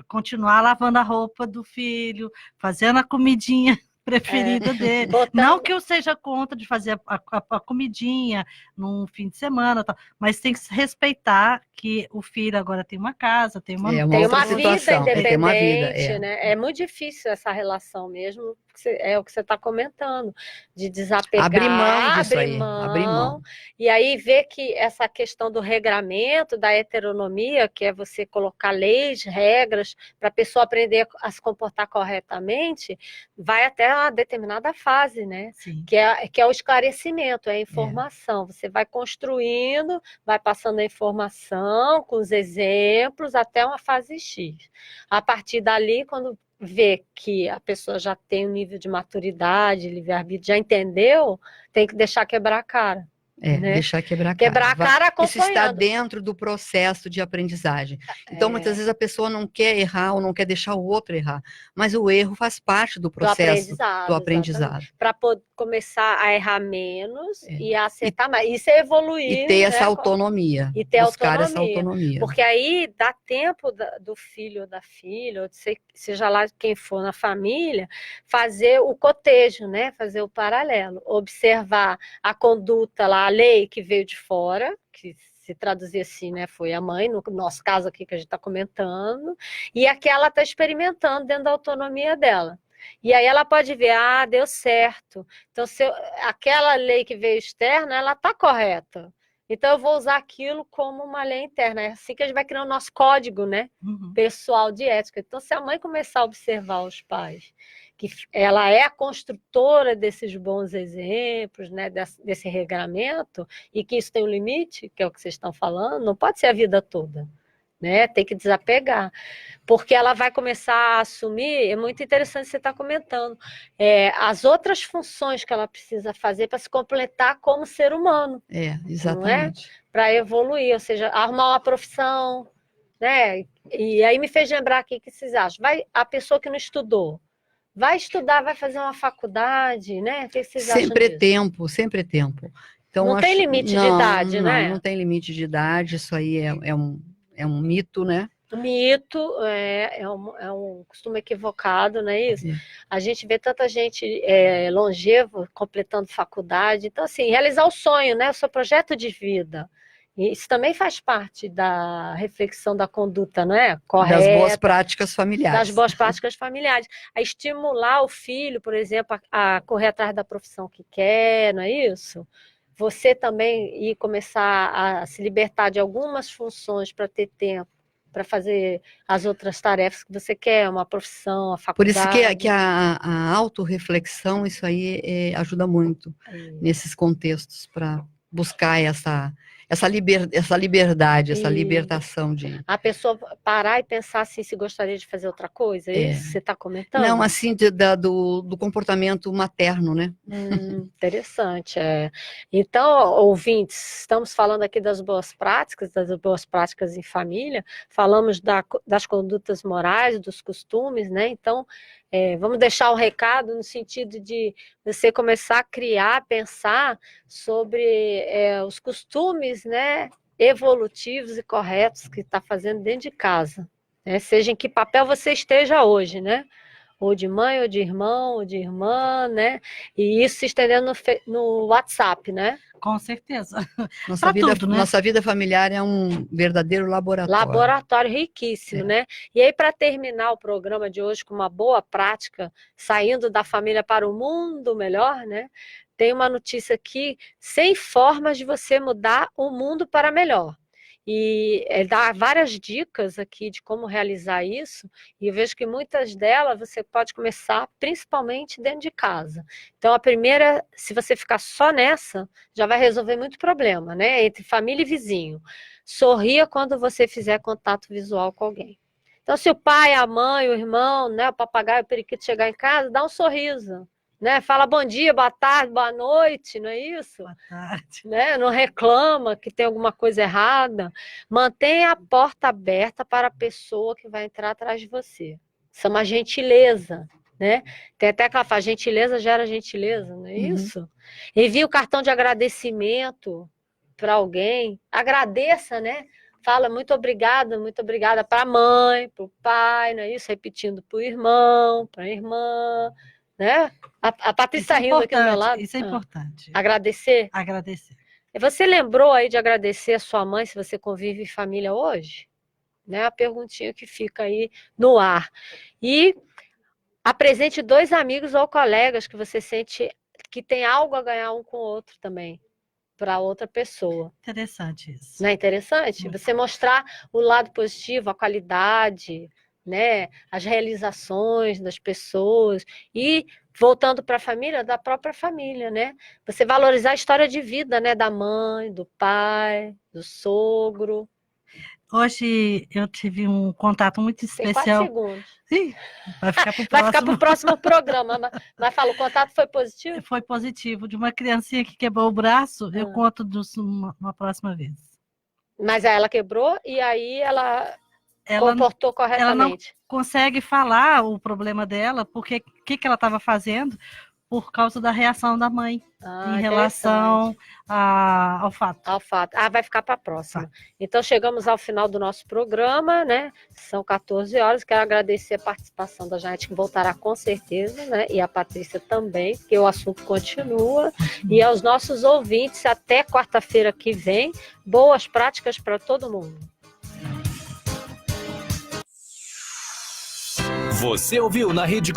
continuar lavando a roupa do filho, fazendo a comidinha preferida dele. Não que eu seja contra de fazer a comidinha num fim de semana, tal, mas tem que respeitar que o filho agora tem uma casa, tem uma vida independente, né? É muito difícil essa relação mesmo, é o que você está comentando, de desapegar, abrir mão. E aí ver que essa questão do regramento, da heteronomia, que é você colocar leis, regras, para a pessoa aprender a se comportar corretamente, vai até uma determinada fase, né? Que é o esclarecimento, é a informação. Você vai construindo, vai passando a informação com os exemplos até uma fase X. A partir dali, quando vê que a pessoa já tem um nível de maturidade, livre-arbítrio, já entendeu, tem que deixar quebrar a cara. Né? Deixar quebrar a cara. Quebrar a cara acompanhando. Isso está dentro do processo de aprendizagem. Então, muitas vezes a pessoa não quer errar ou não quer deixar o outro errar, mas o erro faz parte do processo do aprendizado. Para começar a errar menos e a acertar mais. Isso é evoluir. E ter essa autonomia. E ter buscar essa autonomia. Porque aí dá tempo do filho ou da filha, ou seja lá quem for na família, fazer o cotejo, né? Fazer o paralelo. Observar a conduta lá, a lei que veio de fora, que se traduzir assim, né, foi a mãe, no nosso caso aqui que a gente está comentando, e a que ela está experimentando dentro da autonomia dela. E aí ela pode ver, deu certo. Então, aquela lei que veio externa, ela está correta. Então, eu vou usar aquilo como uma lei interna. É assim que a gente vai criar o nosso código, né, pessoal de ética. Então, se a mãe começar a observar os pais, que ela é a construtora desses bons exemplos, né, desse regramento, e que isso tem um limite, que é o que vocês estão falando, não pode ser a vida toda. Né? Tem que desapegar, porque ela vai começar a assumir, é muito interessante você estar comentando, as outras funções que ela precisa fazer para se completar como ser humano. Exatamente. Para evoluir, ou seja, arrumar uma profissão, né? E aí me fez lembrar aqui, o que vocês acham? A pessoa que não estudou, Vai estudar, vai fazer uma faculdade, né? O que vocês acham Sempre é disso? tempo, sempre é tempo. Então, Não tem limite de idade, né? Não tem limite de idade, isso aí é um mito, né? O mito é um costume equivocado, não é isso? A gente vê tanta gente longeva completando faculdade. Então, assim, realizar o sonho, né? O seu projeto de vida. E isso também faz parte da reflexão da conduta, não é? Correta. Das boas práticas familiares. Das boas práticas familiares. A estimular o filho, por exemplo, a correr atrás da profissão que quer, não é isso? Você também ir começar a se libertar de algumas funções para ter tempo para fazer as outras tarefas que você quer, uma profissão, a faculdade. Por isso que a autorreflexão, isso aí ajuda muito nesses contextos, para buscar essa liberdade, essa libertação de... A pessoa parar e pensar assim, se gostaria de fazer outra coisa, é isso que você está comentando? Não, assim, do comportamento materno, né? Interessante, Então, ouvintes, estamos falando aqui das boas práticas em família, falamos das condutas morais, dos costumes, né? Então, vamos deixar um recado no sentido de você começar a criar, pensar sobre os costumes, né, evolutivos e corretos que está fazendo dentro de casa, né? Seja em que papel você esteja hoje, né? Ou de mãe, ou de irmão, ou de irmã, né? E isso se estendendo no WhatsApp, né? Com certeza. Nossa vida familiar é um verdadeiro laboratório. Laboratório riquíssimo, né? E aí, para terminar o programa de hoje com uma boa prática, saindo da família para o mundo melhor, né? Tem uma notícia aqui, 100 formas de você mudar o mundo para melhor. E dá várias dicas aqui de como realizar isso, e eu vejo que muitas delas você pode começar principalmente dentro de casa. Então, a primeira, se você ficar só nessa, já vai resolver muito problema, né? Entre família e vizinho. Sorria quando você fizer contato visual com alguém. Então, se o pai, a mãe, o irmão, né, o papagaio, o periquito chegar em casa, dá um sorriso. Né? Fala bom dia, boa tarde, boa noite, não é isso? Boa tarde. Né? Não reclama que tem alguma coisa errada. Mantenha a porta aberta para a pessoa que vai entrar atrás de você. Isso é uma gentileza, né? Tem até aquela fala, gentileza gera gentileza, não é isso? Envie o cartão de agradecimento para alguém. Agradeça, né? Fala muito obrigada para a mãe, para o pai, não é isso? Repetindo para o irmão, para a irmã. Né? A Patrícia rindo aqui do meu lado. Isso é importante. Agradecer? Agradecer. Você lembrou aí de agradecer a sua mãe se você convive em família hoje? Né? A perguntinha que fica aí no ar. E apresente 2 amigos ou colegas que você sente que tem algo a ganhar um com o outro também, para outra pessoa. Interessante isso. Não é interessante? Você mostrar o lado positivo, a qualidade, né, as realizações das pessoas e voltando para a família, da própria família, né? Você valorizar a história de vida, né, da mãe, do pai, do sogro. Hoje eu tive um contato muito especial. Tem 4 segundos. Sim, vai ficar para o próximo. Vai ficar para o próximo programa. Mas fala, o contato foi positivo? Foi positivo. De uma criancinha que quebrou o braço, eu conto uma próxima vez. Mas ela quebrou e aí ela comportou corretamente. Ela não consegue falar o problema dela, porque o que ela estava fazendo por causa da reação da mãe em relação ao fato. Vai ficar para a próxima. Então, chegamos ao final do nosso programa, né? São 14 horas. Quero agradecer a participação da Janete, que voltará com certeza, né? E a Patrícia também, porque o assunto continua. E aos nossos ouvintes, até quarta-feira que vem, boas práticas para todo mundo. Você ouviu na Rede